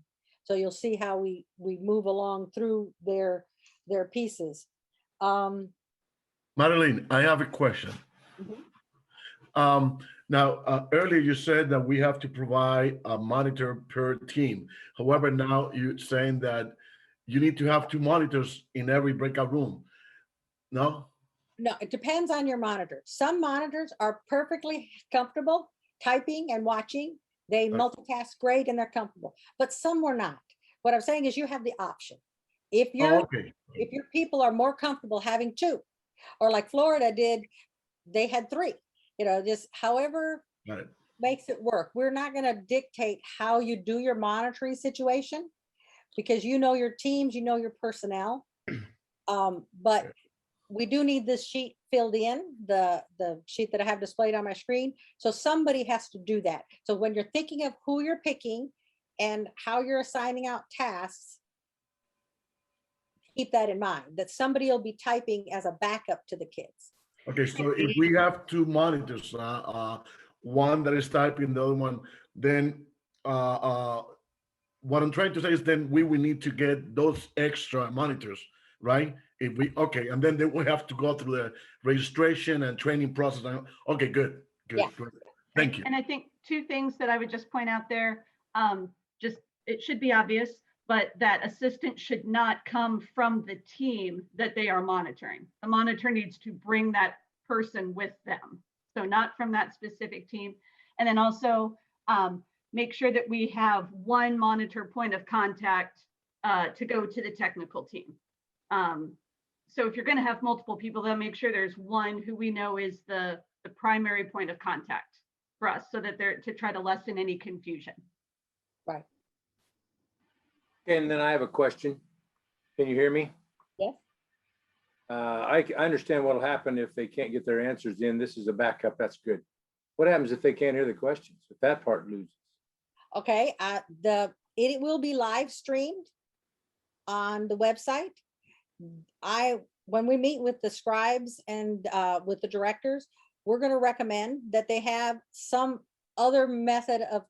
So you'll see how we move along through their pieces. Madeline, I have a question. Mm-hmm. Now, earlier you said that we have to provide a monitor per team. However, now you're saying that you need to have 2 monitors in every breakout room. No? No, it depends on your monitor. Some monitors are perfectly comfortable typing and watching. They multitask great and they're comfortable, but some were not. What I'm saying is you have the option. If your people are more comfortable having 2, or like Florida did, they had 3, just however makes it work. We're not going to dictate how you do your monitoring situation because your teams, your personnel. But we do need this sheet filled in, the sheet that I have displayed on my screen. So somebody has to do that. So when you're thinking of who you're picking and how you're assigning out tasks, keep that in mind, that somebody will be typing as a backup to the kids. Okay, so if we have 2 monitors, one that is typing, the other one, then what I'm trying to say is then we will need to get those extra monitors, right? And then they will have to go through the registration and training process. Okay, good. Yeah. Thank you. And I think 2 things that I would just point out there, it should be obvious, but that assistant should not come from the team that they are monitoring. The monitor needs to bring that person with them. So not from that specific team. And then also make sure that we have 1 monitor point of contact to go to the technical team. So if you're going to have multiple people, then make sure there's 1 who we know is the primary point of contact for us, so that they're to try to lessen any confusion. Right. And then I have a question. Can you hear me? Yes. I understand what'll happen if they can't get their answers in. This is a backup. That's good. What happens if they can't hear the questions? If that part loses? Okay. It will be live streamed on the website. when we meet with the scribes and with the directors, we're going to recommend that they have some other method of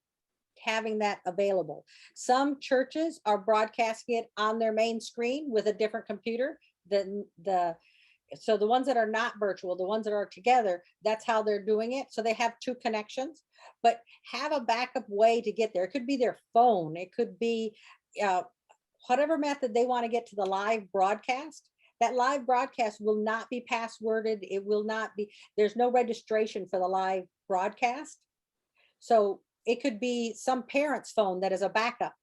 having that available. Some churches are broadcasting it on their main screen with a different computer than so the ones that are not virtual, the ones that are together, that's how they're doing it. So they have two connections, but have a backup way to get there. It could be their phone. It could be whatever method they want to get to the live broadcast. That live broadcast will not be passworded. It will not be, there's no registration for the live broadcast. So it could be some parent's phone that is a backup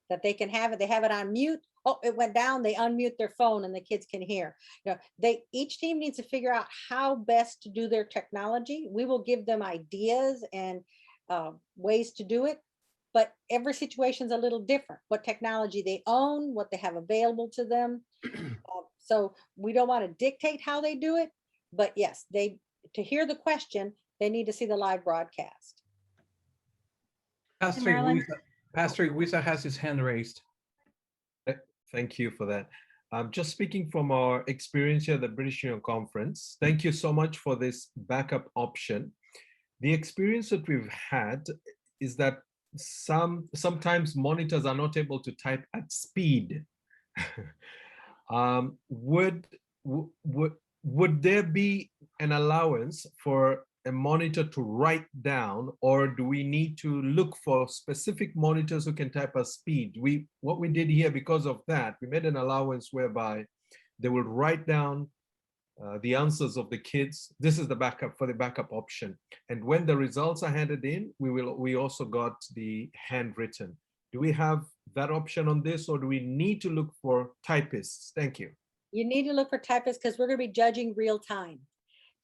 that they can have it. They have it on mute. Oh, it went down. They unmute their phone and the kids can hear. You know, each team needs to figure out how best to do their technology. We will give them ideas and ways to do it, but every situation is a little different. What technology they own, what they have available to them. So we don't want to dictate how they do it, but yes, to hear the question, they need to see the live broadcast. Pastor Iguiza has his hand raised. Thank you for that. Just speaking from our experience here at the British Union Conference, thank you so much for this backup option. The experience that we've had is that sometimes monitors are not able to type at speed. Would there be an allowance for a monitor to write down, or do we need to look for specific monitors who can type at speed? What we did here, because of that, we made an allowance whereby they will write down the answers of the kids. This is the backup for the backup option. And when the results are handed in, we also got the handwritten. Do we have that option on this, or do we need to look for typists? Thank you. You need to look for typists because we're going to be judging real time.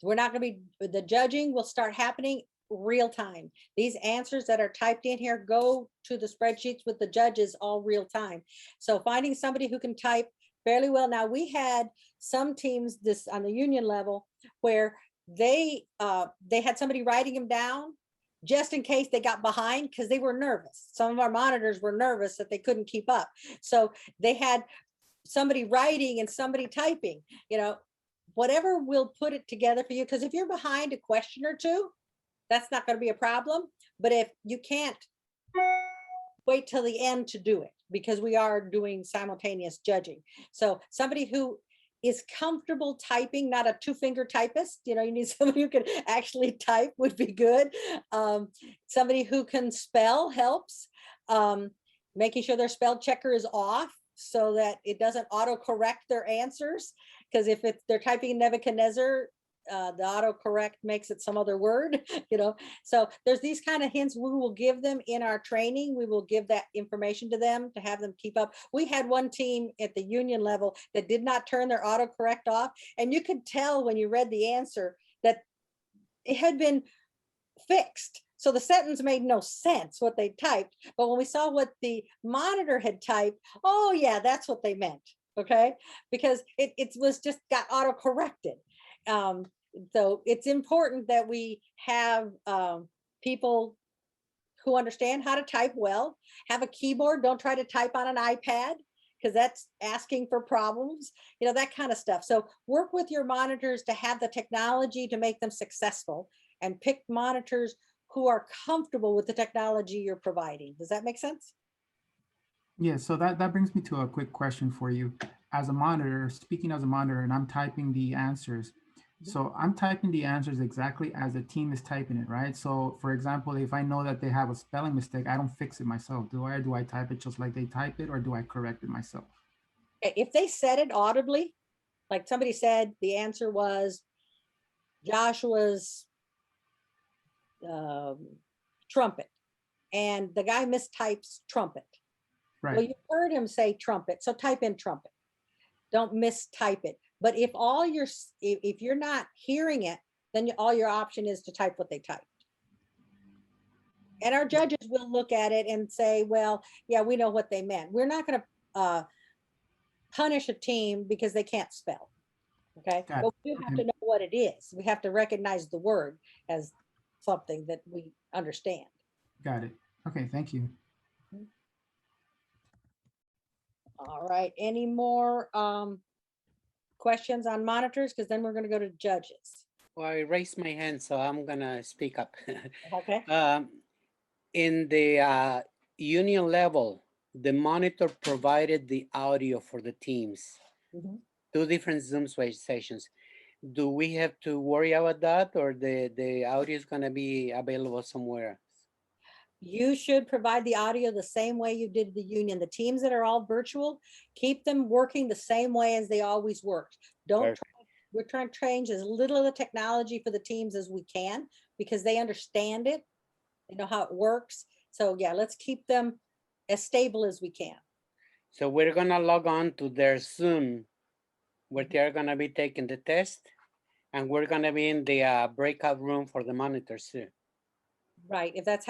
We're not going to be, the judging will start happening real time. These answers that are typed in here go to the spreadsheets with the judges all real time. So finding somebody who can type fairly well. Now we had some teams this on the union level where they had somebody writing them down just in case they got behind because they were nervous. Some of our monitors were nervous that they couldn't keep up. So they had somebody writing and somebody typing, you know, whatever will put it together for you. Because if you're behind a question or two, that's not going to be a problem. But if you can't, wait till the end to do it, because we are doing simultaneous judging. So somebody who is comfortable typing, not a two-finger typist, you know, you need somebody who can actually type would be good. Somebody who can spell helps. Making sure their spell checker is off so that it doesn't auto-correct their answers. Because if they're typing Nebuchadnezzar, the autocorrect makes it some other word, you know. So there's these kind of hints we will give them in our training. We will give that information to them to have them keep up. We had one team at the union level that did not turn their autocorrect off. And you could tell when you read the answer that it had been fixed. So the sentence made no sense what they typed. But when we saw what the monitor had typed, oh yeah, that's what they meant. Okay, because it was just got auto-corrected. So it's important that we have people who understand how to type well, have a keyboard. Don't try to type on an iPad because that's asking for problems, you know, that kind of stuff. So work with your monitors to have the technology to make them successful, and pick monitors who are comfortable with the technology you're providing. Does that make sense? Yeah, so that brings me to a quick question for you. As a monitor, speaking as a monitor, and I'm typing the answers. So I'm typing the answers exactly as the team is typing it, right? So for example, if I know that they have a spelling mistake, I don't fix it myself, do I? Or do I type it just like they type it, or do I correct it myself? If they said it audibly, like somebody said the answer was Joshua's trumpet, and the guy mistypes trumpet. Right. Well, you heard him say trumpet, so type in trumpet. Don't mistype it. But if if you're not hearing it, then all your option is to type what they typed. And our judges will look at it and say, well, yeah, we know what they meant. We're not going to punish a team because they can't spell. Okay. But we do have to know what it is. We have to recognize the word as something that we understand. Got it. Okay, thank you. All right, any more questions on monitors? Because then we're going to go to judges. Well, I raised my hand, so I'm gonna speak up. Okay. In the union level, the monitor provided the audio for the teams, Mhm. 2 different Zoom sessions. Do we have to worry about that, or the audio is gonna be available somewhere? You should provide the audio the same way you did the union. The teams that are all virtual, keep them working the same way as they always worked. Don't, we're trying to change as little of the technology for the teams as we can because they understand it. They know how it works. So yeah, let's keep them as stable as we can. So we're gonna log on to their Zoom where they're gonna be taking the test, and we're gonna be in the breakout room for the monitors too. Right, if that's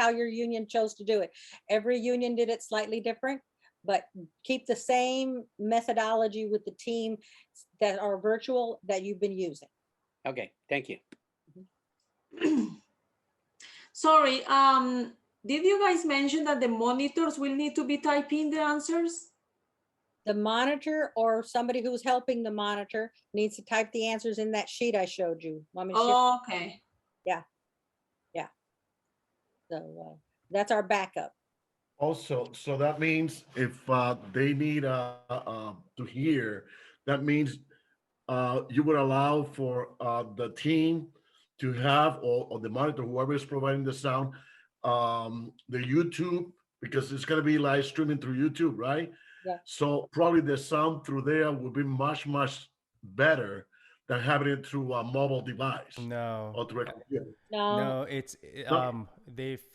how your union chose to do it. Every union did it slightly different, but keep the same methodology with the team that are virtual that you've been using. Okay, thank you. Sorry, did you guys mention that the monitors will need to be typing the answers? The monitor or somebody who's helping the monitor needs to type the answers in that sheet I showed you. Want me to share? Oh, okay. Yeah. So that's our backup. Also, so that means if they need to hear, that means you would allow for the team to have, or the monitor, whoever is providing the sound, the YouTube, because it's going to be live streaming through YouTube, right? Yeah. So probably the sound through there will be much, much better than having it through a mobile device. No. Or through a computer. No, it's No.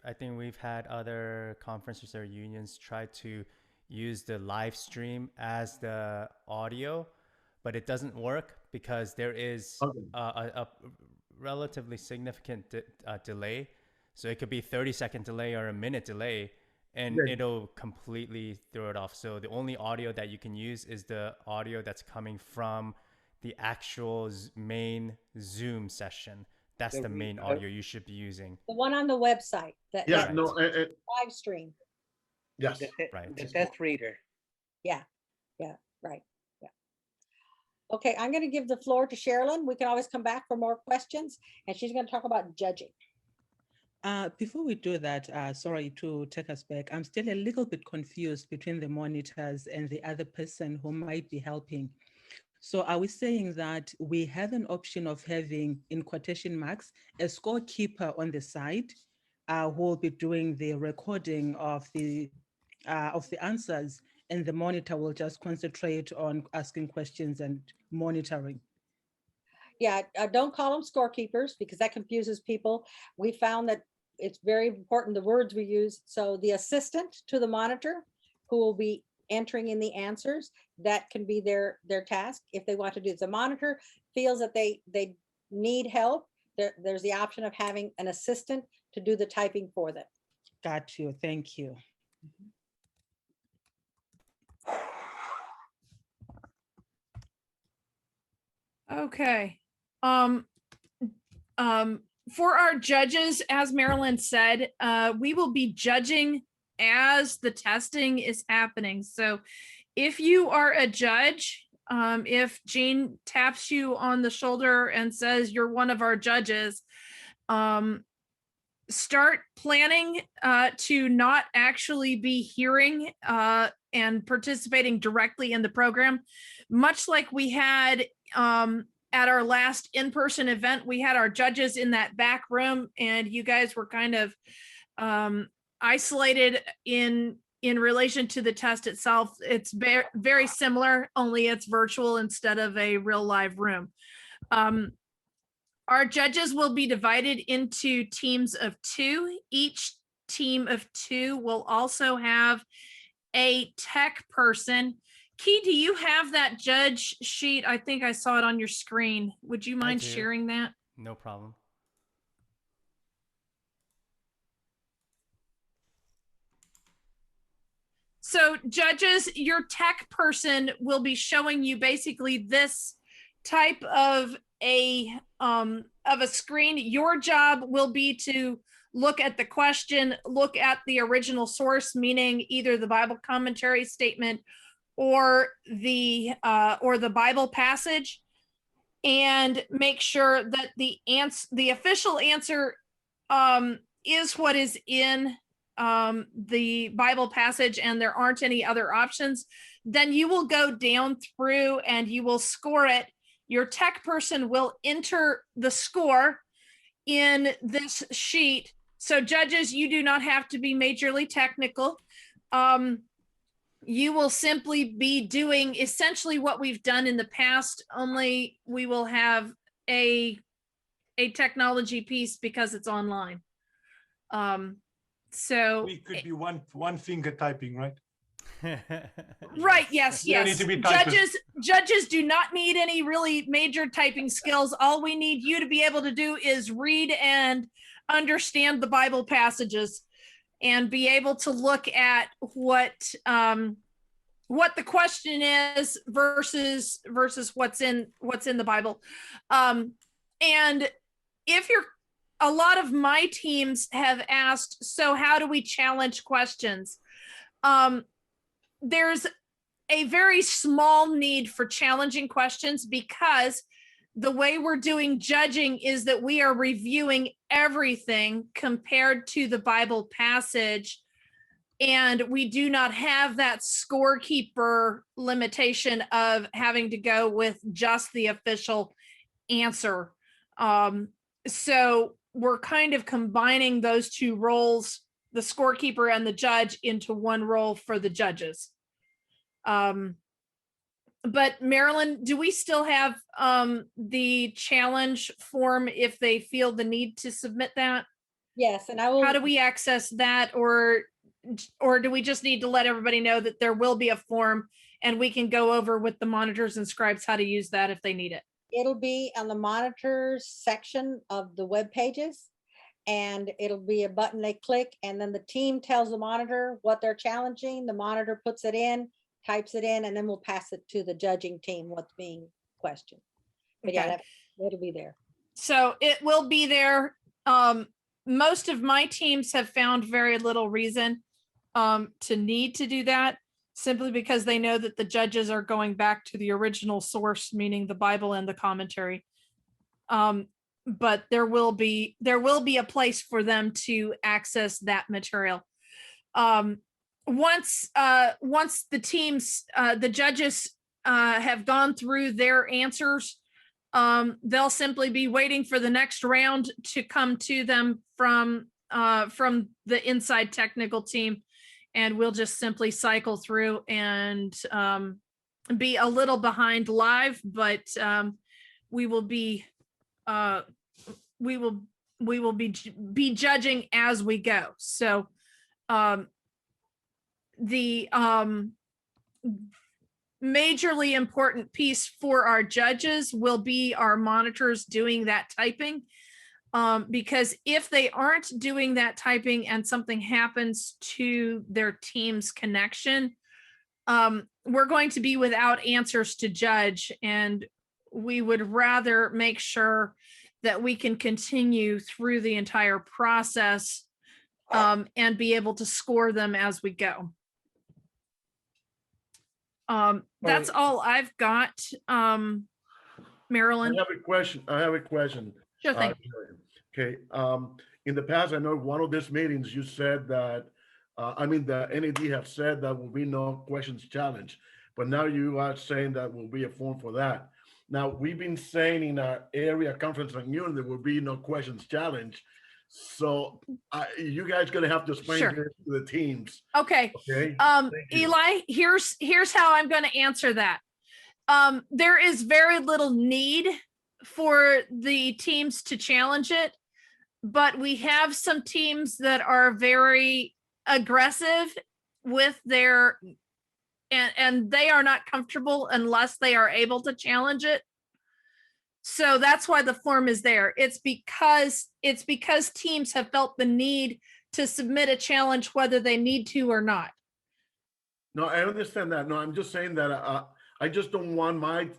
I think we've had other conferences or unions try to use the live stream as the audio, but it doesn't work because there is a relatively significant delay. So it could be 30-second delay or a minute delay, and it'll completely throw it off. So the only audio that you can use is the audio that's coming from the actual main Zoom session. That's the main audio you should be using. The one on the website. That live stream. Yes. The test reader. Yeah, right. Yeah. Okay, I'm going to give the floor to Sherilyn. We can always come back for more questions, and she's going to talk about judging. Before we do that, sorry to take us back, I'm still a little bit confused between the monitors and the other person who might be helping. So are we saying that we have an option of having, in quotation marks, a scorekeeper on the side who will be doing the recording of the answers, and the monitor will just concentrate on asking questions and monitoring? Yeah, don't call them scorekeepers because that confuses people. We found that it's very important the words we use. So the assistant to the monitor who will be entering in the answers, that can be their task if they want to do it. The monitor feels that they need help, there's the option of having an assistant to do the typing for them. Got you. Thank you. Okay. For our judges, as Marilyn said, we will be judging as the testing is happening. So if you are a judge, if Jean taps you on the shoulder and says you're one of our judges, start planning to not actually be hearing and participating directly in the program. Much like we had at our last in-person event, we had our judges in that back room and you guys were kind of isolated in relation to the test itself. It's very similar, only it's virtual instead of a real live room. Our judges will be divided into teams of 2. Each team of 2 will also have a tech person. Key, do you have that judge sheet? I think I saw it on your screen. Would you mind sharing that? No problem. So judges, your tech person will be showing you basically this type of a screen. Your job will be to look at the question, look at the original source, meaning either the Bible commentary statement or the Bible passage, and make sure that the official answer is what is in the Bible passage and there aren't any other options, then you will go down through and you will score it. Your tech person will enter the score in this sheet. So judges, you do not have to be majorly technical. You will simply be doing essentially what we've done in the past, only we will have a technology piece because it's online. So we could be one finger typing, right? Right, yes, You don't need yes. to be typing. Judges do not need any really major typing skills. All we need you to be able to do is read and understand the Bible passages and be able to look at what the question is versus what's in the Bible. And if a lot of my teams have asked, so how do we challenge questions? There's a very small need for challenging questions because the way we're doing judging is that we are reviewing everything compared to the Bible passage. And we do not have that scorekeeper limitation of having to go with just the official answer. So we're kind of combining those two roles, the scorekeeper and the judge, into one role for the judges. But Marilyn, do we still have the challenge form if they feel the need to submit that? Yes, and I will. How do we access that, or do we just need to let everybody know that there will be a form and we can go over with the monitors and scribes how to use that if they need it? It'll be on the monitors section of the web pages, and it'll be a button they click, and then the team tells the monitor what they're challenging. The monitor puts it in, types it in, and then we'll pass it to the judging team what's being questioned. But Okay. yeah, it'll be there. So it will be there. Most of my teams have found very little reason to need to do that, simply because they know that the judges are going back to the original source, meaning the Bible and the commentary. But there will be a place for them to access that material. Once the teams, the judges have gone through their answers, they'll simply be waiting for the next round to come to them from the inside technical team, and we'll just simply cycle through and be a little behind live, but we will be judging as we go. So the majorly important piece for our judges will be our monitors doing that typing, because if they aren't doing that typing and something happens to their team's connection, we're going to be without answers to judge, and we would rather make sure that we can continue through the entire process and be able to score them as we go. That's all I've got. Marilyn. I have a question. Sure thing. Okay. In the past, I know one of these meetings you said that, the NAD have said that will be no questions challenge, but now you are saying that will be a form for that. Now, we've been saying in our area conference on Unity, there will be no questions challenge. So you guys gonna have to explain Sure. this to the teams. Okay. Okay. Eli, here's how I'm going to answer that. There is very little need for the teams to challenge it, but we have some teams that are very aggressive with their, and they are not comfortable unless they are able to challenge it. So that's why the form is there. It's because teams have felt the need to submit a challenge whether they need to or not. No, I understand that. No, I'm just saying that I just don't want my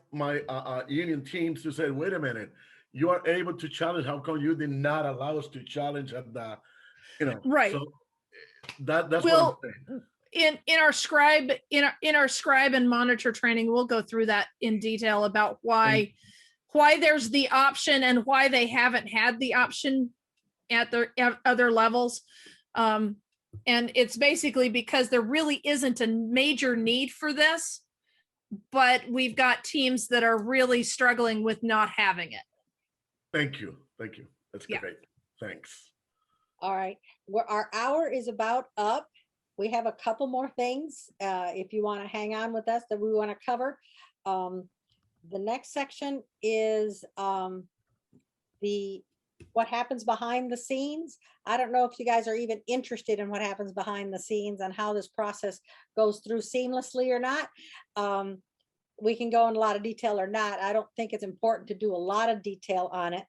union teams to say, wait a minute, you are able to challenge. How come you did not allow us to challenge at the, right? So that's well, what I'm saying. in our scribe and monitor training, we'll go through that in detail about why there's the option and why they haven't had the option at their other levels. And it's basically because there really isn't a major need for this, but we've got teams that are really struggling with not having it. Thank you. Thank you. That's Yeah. great. Thanks. All right, our hour is about up. We have a couple more things, if you want to hang on with us, that we want to cover. The next section is what happens behind the scenes. I don't know if you guys are even interested in what happens behind the scenes and how this process goes through seamlessly or not. We can go in a lot of detail or not. I don't think it's important to do a lot of detail on it.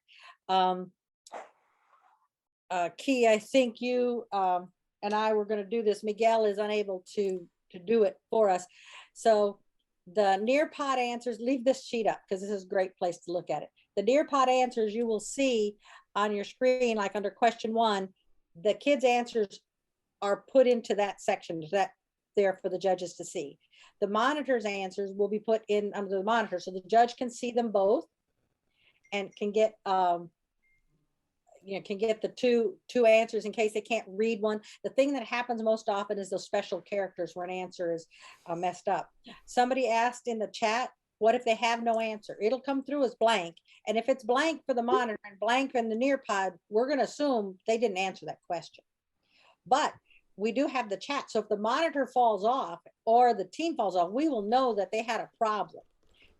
Key, I think you and I were going to do this. Miguel is unable to do it for us. So the Nearpod answers, leave this sheet up because this is a great place to look at it. The Nearpod answers you will see on your screen, like under question 1, the kids' answers are put into that section that there for the judges to see. The monitor's answers will be put in under the monitor so the judge can see them both and can get can get the two answers in case they can't read one. The thing that happens most often is those special characters where an answer is messed up. Somebody asked in the chat, what if they have no answer? It'll come through as blank. And if it's blank for the monitor and blank in the Nearpod, we're going to assume they didn't answer that question. But we do have the chat. So if the monitor falls off or the team falls off, we will know that they had a problem.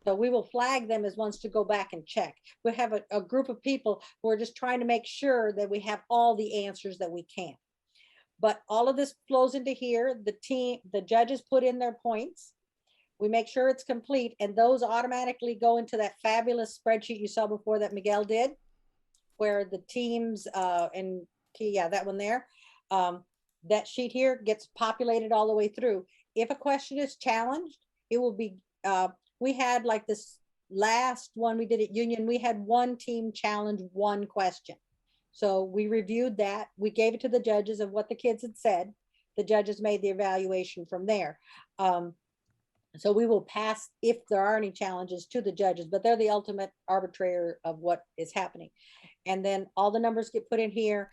So we will flag them as ones to go back and check. We have a group of people who are just trying to make sure that we have all the answers that we can. But all of this flows into here. The judges put in their points. We make sure it's complete, and those automatically go into that fabulous spreadsheet you saw before that Miguel did, where the teams and that one there, that sheet here gets populated all the way through. If a question is challenged, it will be, we had like this last one we did at Union, we had one team challenge one question. So we reviewed that. We gave it to the judges of what the kids had said. The judges made the evaluation from there. So we will pass, if there are any challenges, to the judges, but they're the ultimate arbitrator of what is happening. And then all the numbers get put in here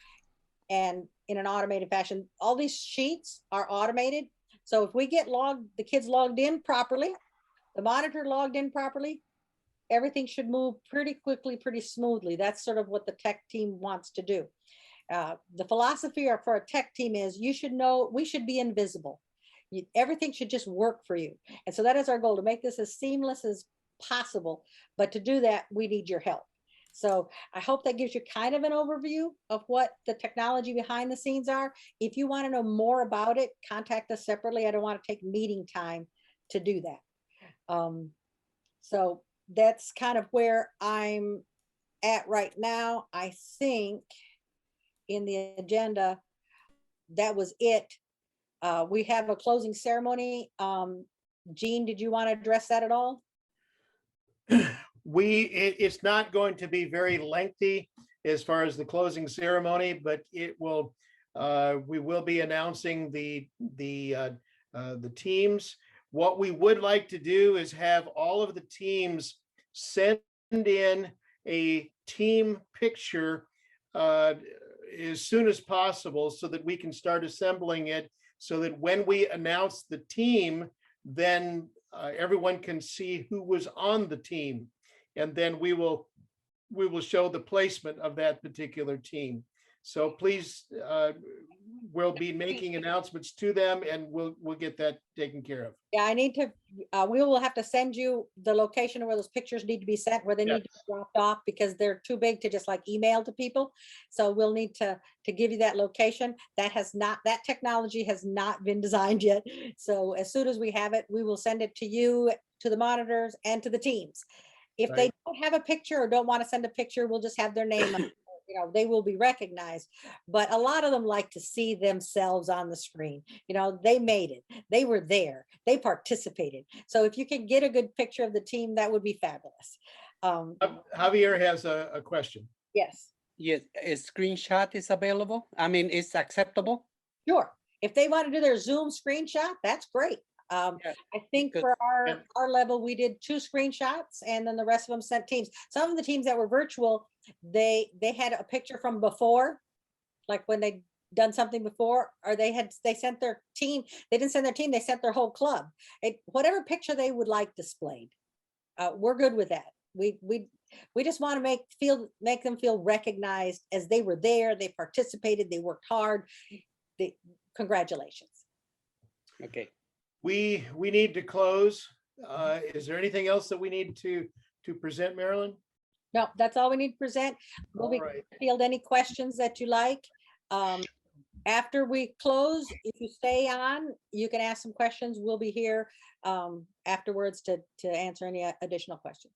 and in an automated fashion. All these sheets are automated. So if we get the kids logged in properly, the monitor logged in properly, everything should move pretty quickly, pretty smoothly. That's sort of what the tech team wants to do. The philosophy for a tech team is you should know, we should be invisible. Everything should just work for you. And so that is our goal, to make this as seamless as possible. But to do that, we need your help. So I hope that gives you kind of an overview of what the technology behind the scenes are. If you want to know more about it, contact us separately. I don't want to take meeting time to do that. So that's kind of where I'm at right now. I think in the agenda, that was it. We have a closing ceremony. Jean, did you want to address that at all? It's not going to be very lengthy as far as the closing ceremony, but it will. We will be announcing the teams. What we would like to do is have all of the teams send in a team picture as soon as possible so that we can start assembling it, so that when we announce the team, then everyone can see who was on the team. And then we will show the placement of that particular team. So please, we'll be making announcements to them, and we'll get that taken care of. Yeah, I need to, we will have to send you the location where those pictures need to be sent, where they need to be dropped off, because they're too big to just like email to people. So we'll need to give you that location. That technology has not been designed yet. So as soon as we have it, we will send it to you, to the monitors, and to the teams. If they don't have a picture or don't want to send a picture, we'll just have their name. They will be recognized, but a lot of them like to see themselves on the screen. They made it, they were there, they participated. So if you can get a good picture of the team, that would be fabulous. Javier has a question. Yes. Yes, a screenshot is available. I mean, it's acceptable. Sure. If they want to do their Zoom screenshot, that's great. I think for our level, we did 2 screenshots and then the rest of them sent teams. Some of the teams that were virtual, they had a picture from before, like when they done something before, or they sent their team. They didn't send their team, they sent their whole club. Whatever picture they would like displayed. We're good with that. We just want to make them feel recognized as they were there, they participated, they worked hard. Congratulations. Okay. We need to close. Is there anything else that we need to present, Marilyn? No, that's all we need to present. We'll be field any questions that you like. After we close, if you stay on, you can ask some questions. We'll be here afterwards to answer any additional questions.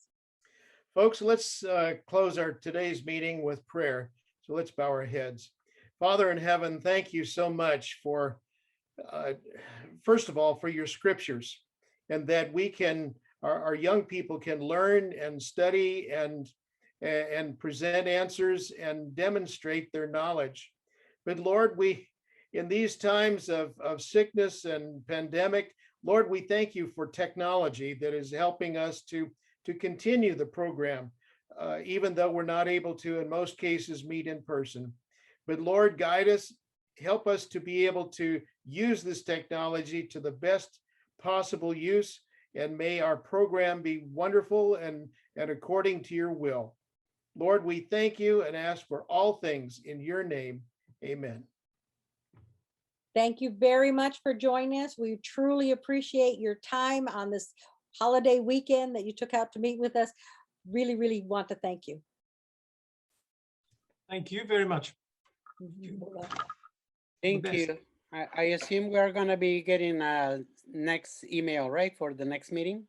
Folks, let's close today's meeting with prayer. So let's bow our heads. Father in heaven, thank you so much for, first of all, for your scriptures, and that we can, our young people can learn and study and present answers and demonstrate their knowledge. But Lord, in these times of sickness and pandemic, Lord, we thank you for technology that is helping us to continue the program, even though we're not able to, in most cases, meet in person. But Lord, guide us, help us to be able to use this technology to the best possible use, and may our program be wonderful and according to your will. Lord, we thank you and ask for all things in your name. Amen. Thank you very much for joining us. We truly appreciate your time on this holiday weekend that you took out to meet with us. Really, really want to thank you. Thank you very much. Thank you. I assume we are going to be getting a next email, right, for the next meeting?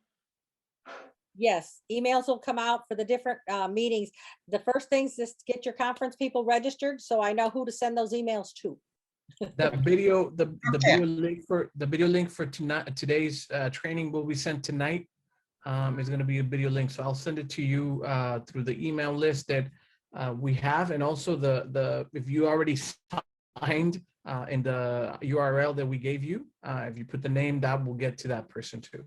Yes, emails will come out for the different meetings. The first things is to get your conference people registered, so I know who to send those emails to. That video, the video link for today's training will be sent tonight. It's going to be a video link, so I'll send it to you through the email list that we have, and also if you already signed in the URL that we gave you, if you put the name, that will get to that person too.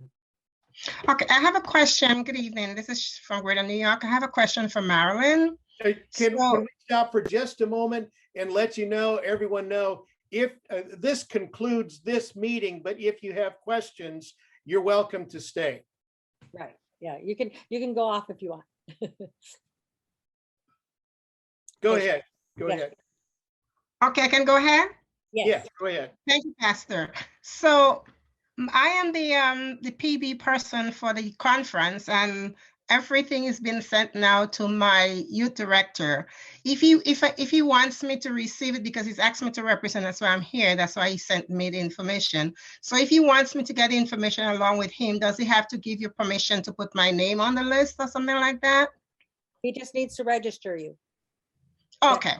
Okay, I have a question. Good evening. This is from Greater New York. I have a question for Marilyn. Can we stop for just a moment and let everyone know, if this concludes this meeting, but if you have questions, you're welcome to stay. Right. Yeah, you can go off if you want. Go ahead. Go ahead. Okay, I can go ahead? Yes. Yeah, go ahead. Thank you, Pastor. So I am the PB person for the conference, and everything is being sent now to my youth director. If he wants me to receive it, because he's asked me to represent, that's why I'm here. That's why he sent me the information. So if he wants me to get the information along with him, does he have to give you permission to put my name on the list or something like that? He just needs to register you. Okay.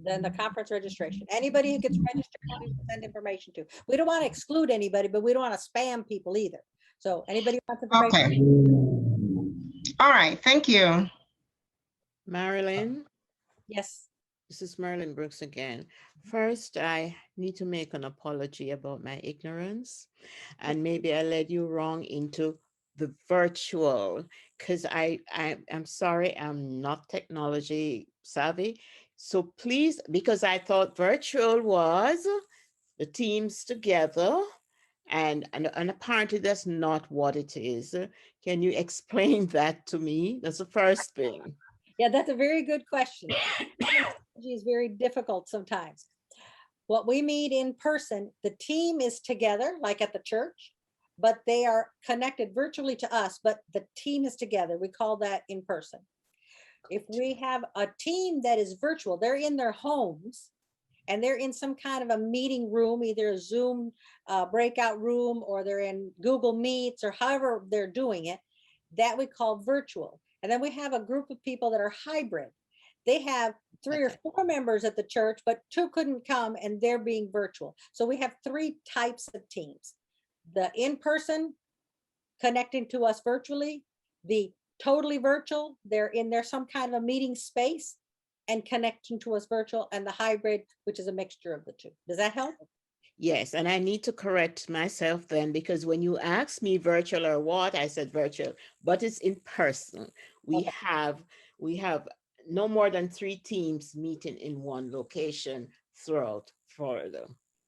Then the conference registration. Anybody who gets registered, we send information to. We don't want to exclude anybody, but we don't want to spam people either. So anybody who wants information. Okay. All right. Thank you. Marilyn? Yes. This is Marilyn Brooks again. First, I need to make an apology about my ignorance. And maybe I led you wrong into the virtual, because I'm sorry, I'm not technology savvy. So please, because I thought virtual was the teams together, and apparently that's not what it is. Can you explain that to me? That's the first thing. Yeah, that's a very good question. Technology is very difficult sometimes. What we meet in person, the team is together, like at the church, but they are connected virtually to us, but the team is together. We call that in person. If we have a team that is virtual, they're in their homes and they're in some kind of a meeting room, either a Zoom breakout room, or they're in Google Meets, or however they're doing it, that we call virtual. And then we have a group of people that are hybrid. They have 3 or 4 members at the church, but 2 couldn't come and they're being virtual. So we have 3 types of teams. The in-person connecting to us virtually, the totally virtual, they're in there some kind of a meeting space and connecting to us virtual, and the hybrid, which is a mixture of the 2. Does that help? Yes, and I need to correct myself then, because when you asked me virtual or what, I said virtual, but it's in person. We have no more than 3 teams meeting in one location throughout Florida.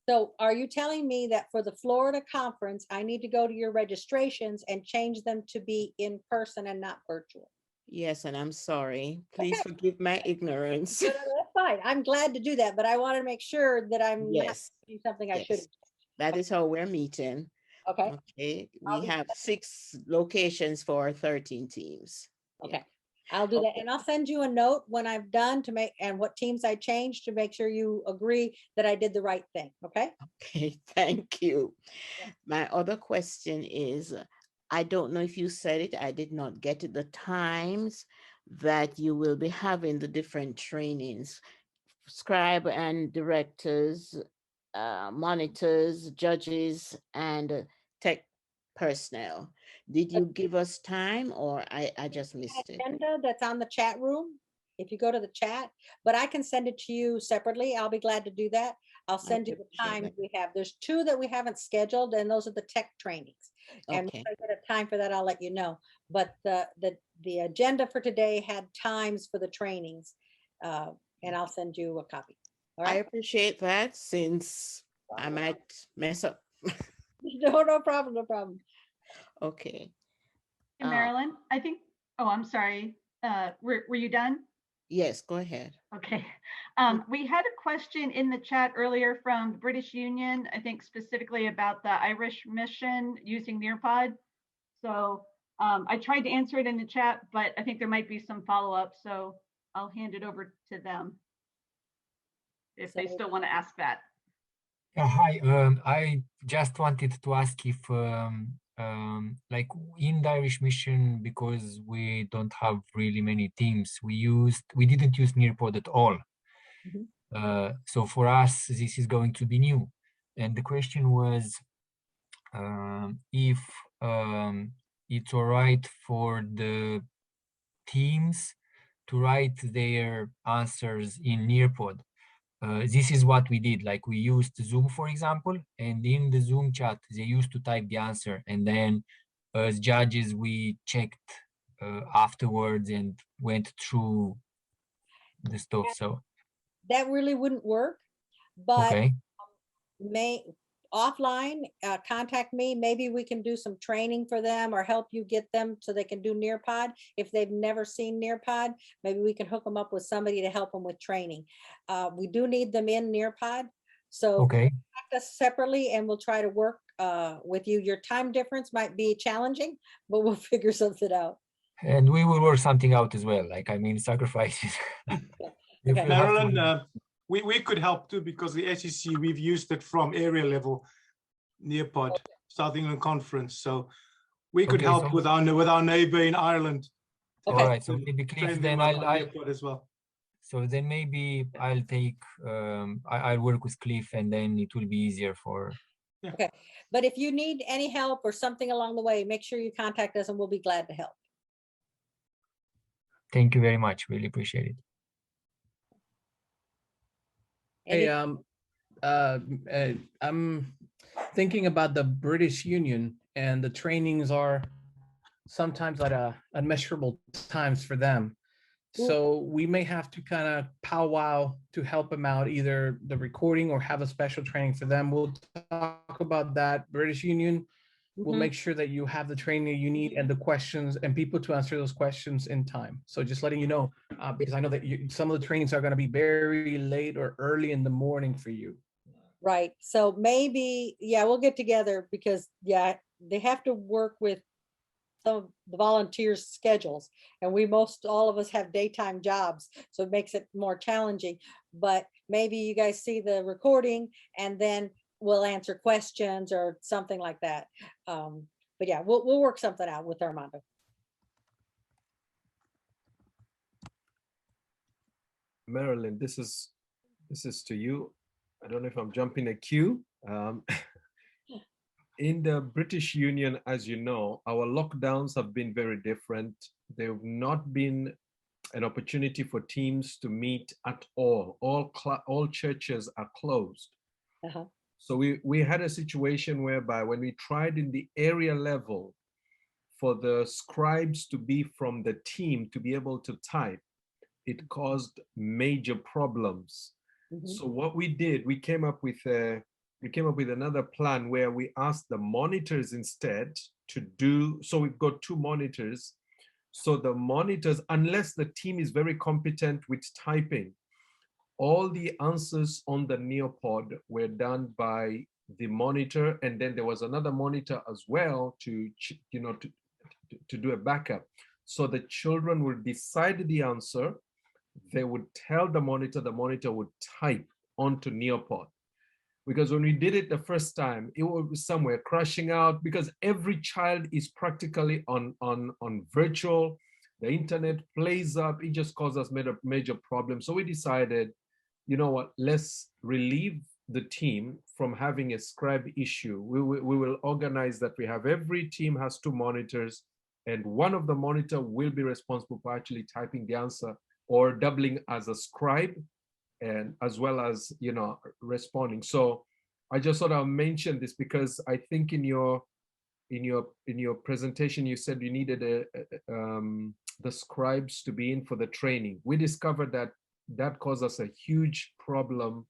So are you telling me that for the Florida conference, I need to go to your registrations and change them to be in person and not virtual? Yes, and I'm sorry. Please forgive my ignorance. No, that's fine. I'm glad to do that, but I want to make sure that I'm not Yes. doing something I shouldn't. That is how we're meeting. Okay. Okay. I'll We do have 6 locations for 13 teams. Okay. I'll do that. And I'll send you a note when I've done to make, and what teams I changed to make sure you agree that I did the right thing. Okay. Okay, thank you. My other question is, I don't know if you said it, I did not get it, the times that you will be having the different trainings, scribe and directors, monitors, judges, and tech personnel. Did you give us time, or I just missed it? Agenda that's on the chat room. If you go to the chat, but I can send it to you separately. I'll be glad to do that. I'll send you the times we have. There's 2 that we haven't scheduled, and those are the tech trainings. And if I get a time for that, I'll let you know. But the agenda for today had times for the trainings, and I'll send you a copy. All right. I appreciate that, since I might mess up. No problem, no problem. Okay. Hey, Marilyn, I think, oh, I'm sorry. Were you done? Yes, go ahead. Okay. We had a question in the chat earlier from the British Union, I think specifically about the Irish mission using Nearpod. So I tried to answer it in the chat, but I think there might be some follow-up. So I'll hand it over to them if they still want to ask that. Yeah, hi. I just wanted to ask if, like in the Irish mission, because we don't have really many teams, we didn't use Nearpod at all. So for us, this is going to be new. And the question was if it's all right for the teams to write their answers in Nearpod. This is what we did. Like, we used Zoom, for example, and in the Zoom chat, they used to type the answer. And then as judges, we checked afterwards and went through the stuff. So that really wouldn't work, but okay. Offline, contact me. Maybe we can do some training for them or help you get them so they can do Nearpod. If they've never seen Nearpod, maybe we can hook them up with somebody to help them with training. We do need them in Nearpod. So contact us separately and we'll try to work with you. Your time difference might be challenging, but we'll figure something out. And we will work something out as well. Like, I mean, sacrifices. Marilyn, we could help too, because the SEC, we've used it from area level, Nearpod, South England Conference. So we could help with our neighbor in Ireland. All right, so maybe Cliff, then Nearpod as well. So then maybe I'll take, I'll work with Cliff, and then it will be easier for. Yeah. Okay, but if you need any help or something along the way, make sure you contact us and we'll be glad to help. Thank you very much. Really appreciate it. Hey, I'm thinking about the British Union, and the trainings are sometimes at unmeasurable times for them. So we may have to kind of powwow to help them out, either the recording or have a special training for them. We'll talk about that. British Union, we'll make sure that you have the training you need and the questions and people to answer those questions in time. So just letting you know, because I know that some of the trainings are going to be very late or early in the morning for you. Right. So maybe, yeah, we'll get together because, yeah, they have to work with some of the volunteers' schedules, and all of us have daytime jobs, so it makes it more challenging. But maybe you guys see the recording and then we'll answer questions or something like that. But yeah, we'll work something out with Armando. Marilyn, this is to you. I don't know if I'm jumping a queue. In the British Union, as you know, our lockdowns have been very different. There have not been an opportunity for teams to meet at all. All churches are closed. So we had a situation whereby when we tried in the area level for the scribes to be from the team to be able to type, it caused major problems. So what we did, we came up with another plan where we asked the monitors instead to do, so we've got 2 monitors. So the monitors, unless the team is very competent with typing, all the answers on the Neopod were done by the monitor, and then there was another monitor as well to do a backup. So the children would decide the answer, they would tell the monitor would type onto Neopod. Because when we did it the first time, it was somewhere crashing out because every child is practically on virtual. The internet plays up, it just caused us major problems. So we decided, you know what, let's relieve the team from having a scribe issue. We will organize that we have every team has 2 monitors, and one of the monitor will be responsible for actually typing the answer or doubling as a scribe, and as well as, you know, responding. So I just sort of mentioned this because I think in your presentation you said you needed the scribes to be in for the training. We discovered that caused us a huge problem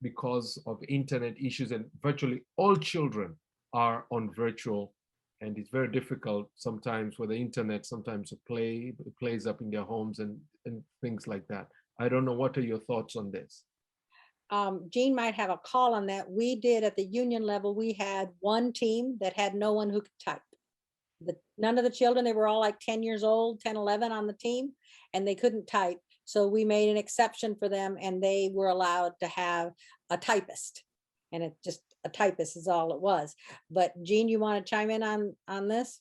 because of internet issues, and virtually all children are on virtual, and it's very difficult sometimes for the internet sometimes to plays up in their homes and things like that. I don't know, what are your thoughts on this? Jean might have a call on that. We did at the union level, we had one team that had no one who could type. None of the children, they were all like 10 years old, 10, 11 on the team, and they couldn't type. So we made an exception for them, and they were allowed to have a typist, and it just, a typist is all it was. But Jean, you want to chime in on this?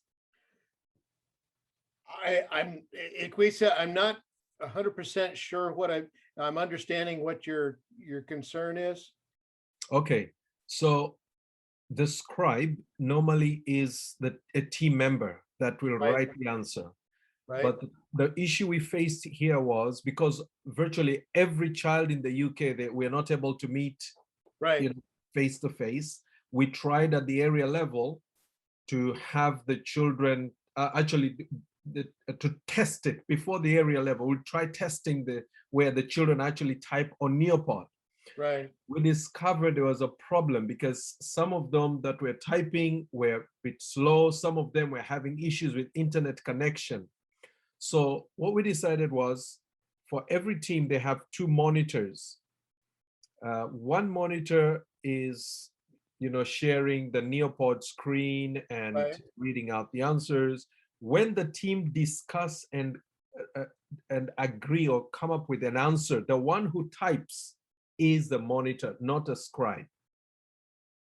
Equisa, I'm not 100% sure what I'm understanding what your concern is. Okay, so the scribe normally is a team member that will write the answer. Right. But the issue we faced here was because virtually every child in the UK, we're not able to meet face to face. We tried at the area level to have the children to test it before the area level. We try testing where the children actually type on Neopod. Right. We discovered there was a problem because some of them that were typing were a bit slow. Some of them were having issues with internet connection. So what we decided was, for every team, they have 2 monitors. One monitor is, sharing the Neopod screen and reading out the answers. When the team discuss and agree or come up with an answer, the one who types is the monitor, not a scribe.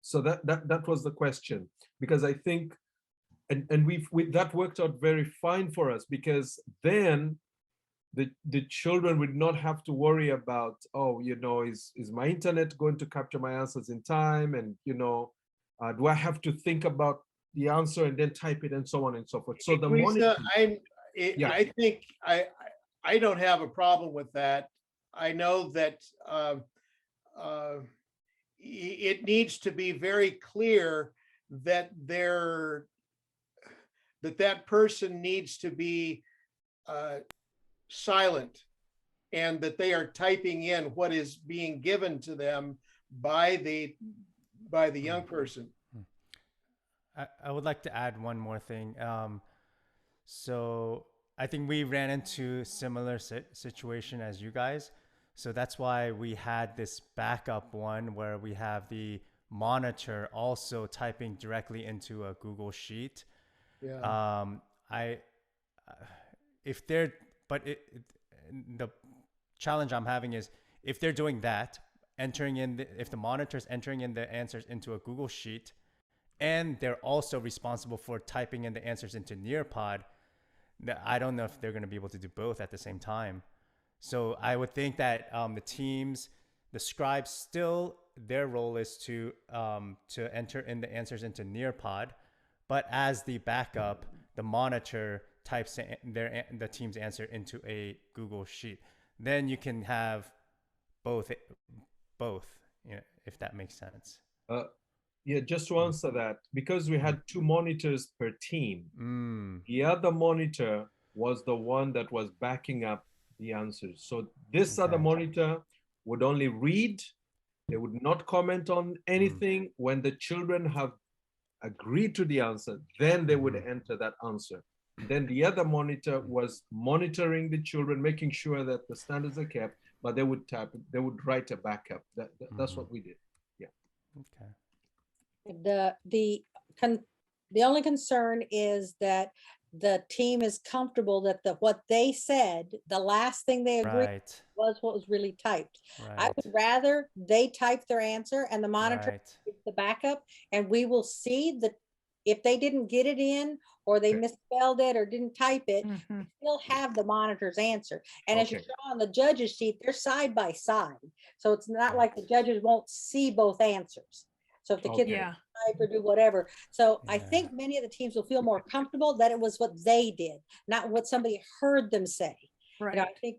So that was the question, because I think, and that worked out very fine for us, because then the children would not have to worry about, is my internet going to capture my answers in time, and do I have to think about the answer and then type it and so on and so forth. So the monitor, I think I don't have a problem with that. I know that it needs to be very clear that that person needs to be silent, and that they are typing in what is being given to them by the young person. I would like to add one more thing. So I think we ran into similar situation as you guys. So that's why we had this backup one where we have the monitor also typing directly into a Google Sheet. Yeah. The challenge I'm having is if they're doing that, if the monitor's entering in the answers into a Google Sheet, and they're also responsible for typing in the answers into Nearpod, I don't know if they're going to be able to do both at the same time. So I would think that the scribes still, their role is to enter in the answers into Nearpod, but as the backup, the monitor types the team's answer into a Google Sheet. Then you can have both, if that makes sense. Yeah, just to answer that, because we had 2 monitors per team, the other monitor was the one that was backing up the answers. So this other monitor would only read, they would not comment on anything. When the children have agreed to the answer, then they would enter that answer. Then the other monitor was monitoring the children, making sure that the standards are kept, but they would write a backup. That's what we did. Yeah. Okay. The only concern is that the team is comfortable that what they said, the last thing they agreed was what was really typed. I would rather they type their answer and the monitor gives the backup, and we will see that if they didn't get it in or they misspelled it or didn't type it, we still have the monitor's answer. And as you saw on the judges sheet, they're side by side. So it's not like the judges won't see both answers. So if the kids type or do whatever. So I think many of the teams will feel more comfortable that it was what they did, not what somebody heard them say. Right.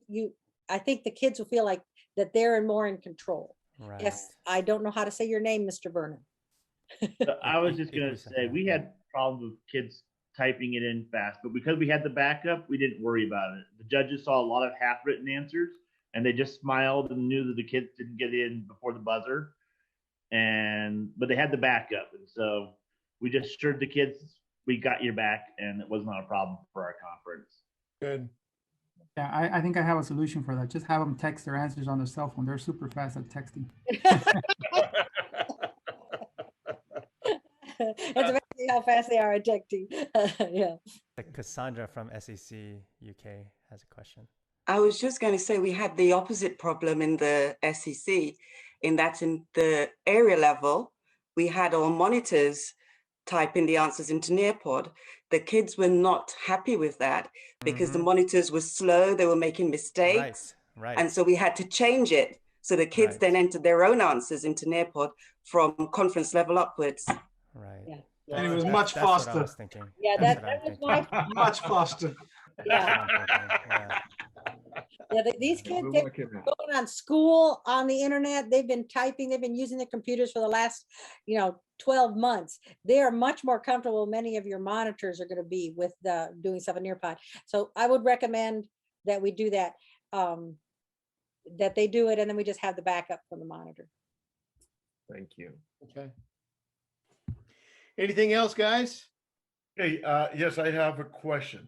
You know, I think the kids will feel like that they're more in control. Right. Yes, I don't know how to say your name, Mr. Vernon. So I was just going to say, we had problems with kids typing it in fast, but because we had the backup, we didn't worry about it. The judges saw a lot of half-written answers, and they just smiled and knew that the kids didn't get in before the buzzer. But they had the backup, and so we just assured the kids we got your back, and it was not a problem for our conference. Good. Yeah, I think I have a solution for that. Just have them text their answers on their cell phone. They're super fast at texting. It's amazing how fast they are at texting. Yeah. Cassandra from SEC UK has a question. I was just going to say we had the opposite problem in the SEC, in that in the area level, we had our monitors typing the answers into Nearpod. The kids were not happy with that because the monitors were slow, they were making mistakes. Right. And so we had to change it. So the kids then entered their own answers into Nearpod from conference level upwards. Right. Yeah. And it was much That's what I faster. was thinking. Yeah, that was my Much faster. yeah. Yeah, these kids, they're going on school on the internet. They've been typing, they've been using the computers for the last, 12 months. They are much more comfortable. Many of your monitors are going to be with doing stuff in Nearpod. So I would recommend that we do that, that they do it, and then we just have the backup from the monitor. Thank you. Okay. Anything else, guys? Hey, yes, I have a question.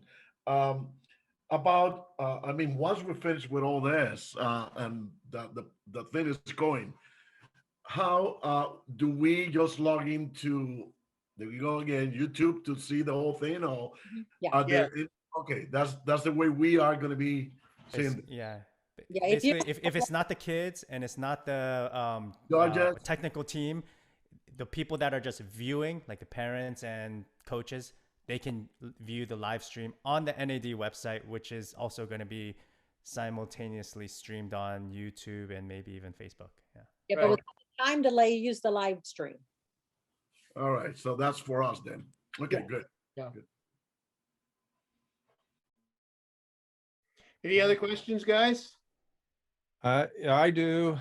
About, once we finish with all this, and the thing is going, how do we just log into, there we go again, YouTube to see the whole thing, or okay, that's the way we are going to be seeing. Yeah. Yeah, basically, if it's not the kids and it's not the technical team, the people that are just viewing, like the parents and coaches, they can view the live stream on the NAD website, which is also going to be simultaneously streamed on YouTube and maybe even Facebook. Yeah, but with the time delay, use the live stream. All right, so that's for us then. Okay, good. Yeah. Good. Any other questions, guys? I do,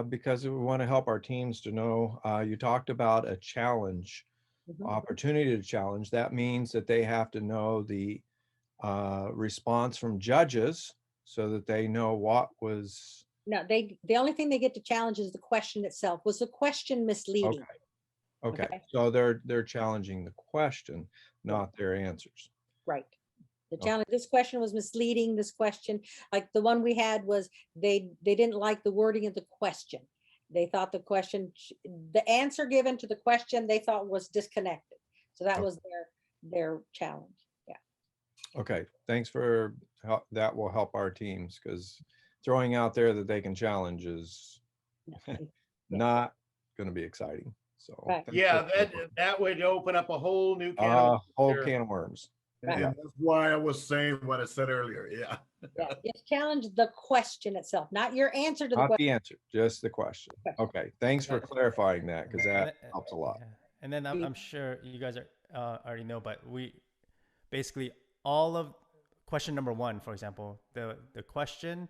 because we want to help our teams to know. You talked about a challenge, opportunity to challenge. That means that they have to know the response from judges so that they know what was. No, the only thing they get to challenge is the question itself. Was the question misleading? Okay. So they're challenging the question, not their answers. Right. The challenge, this question was misleading. This question, like the one we had, was they didn't like the wording of the question. They thought the answer given to the question they thought was disconnected. So that was their challenge. Yeah. Okay. Thanks for that. Will help our teams, because throwing out there that they can challenge is not going to be exciting. So yeah, that would open up a whole new can of worms. Right. Yeah, that's why I was saying what I said earlier. Yeah. Just challenge the question itself, not your answer to the question. Not the answer, just the question. Okay. Thanks for clarifying that, because that helps a lot. And then I'm sure you guys already know, but we basically all of question number 1, for example, the question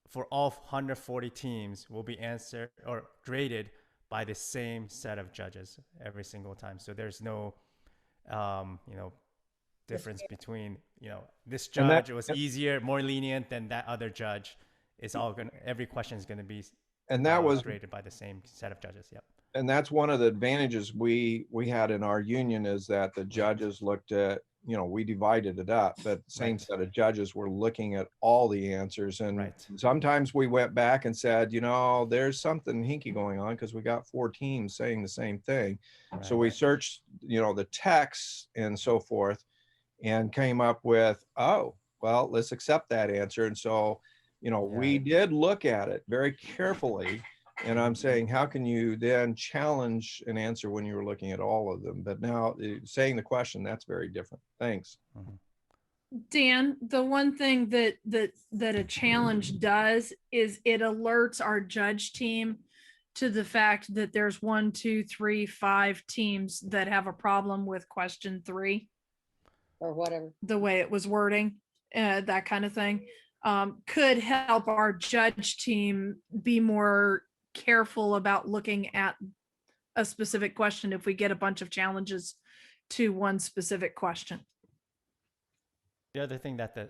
for all 140 teams will be answered or graded by the same set of judges every single time. So there's no, difference between, this judge was easier, more lenient than that other judge. It's all every question is going to be and that was graded by the same set of judges. Yep. And that's one of the advantages we had in our union, is that the judges looked at, we divided it up, but the same set of judges were looking at all the answers. And sometimes we went back and said, there's something hinky going on because we got 4 teams saying the same thing. So we searched, the texts and so forth, and came up with, oh, well, let's accept that answer. And so, we did look at it very carefully. And I'm saying, how can you then challenge an answer when you were looking at all of them? But now saying the question, that's very different. Thanks. Dan, the one thing that a challenge does is it alerts our judge team to the fact that there's 1, 2, 3, 5 teams that have a problem with question 3 or whatever, the way it was wording, that kind of thing, could help our judge team be more careful about looking at a specific question if we get a bunch of challenges to one specific question. The other thing that the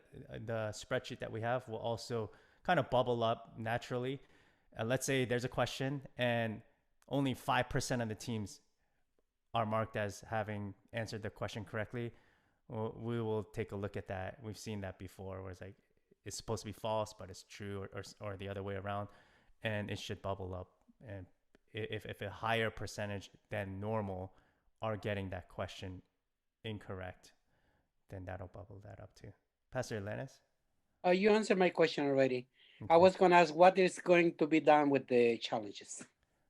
spreadsheet that we have will also kind of bubble up naturally. Let's say there's a question and only 5% of the teams are marked as having answered the question correctly. Well, we will take a look at that. We've seen that before, where it's like it's supposed to be false, but it's true, or the other way around. And it should bubble up. And if a higher percentage than normal are getting that question incorrect, then that'll bubble that up too. Pastor Lenis? You answered my question already. Okay. I was going to ask what is going to be done with the challenges.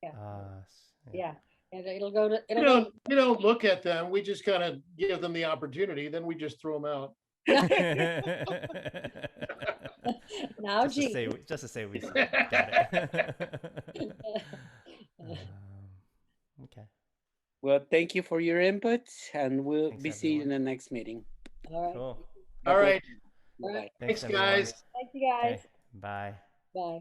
Yeah. And it'll go to, you don't look at them. We just kind of give them the opportunity. Then we just throw them out. Now, just to say we got it. Okay. Well, thank you for your input, and we'll be seeing you in the next meeting. All right. Cool. All right. Bye. Thanks, guys. Thank you, guys. Okay. Bye. Bye.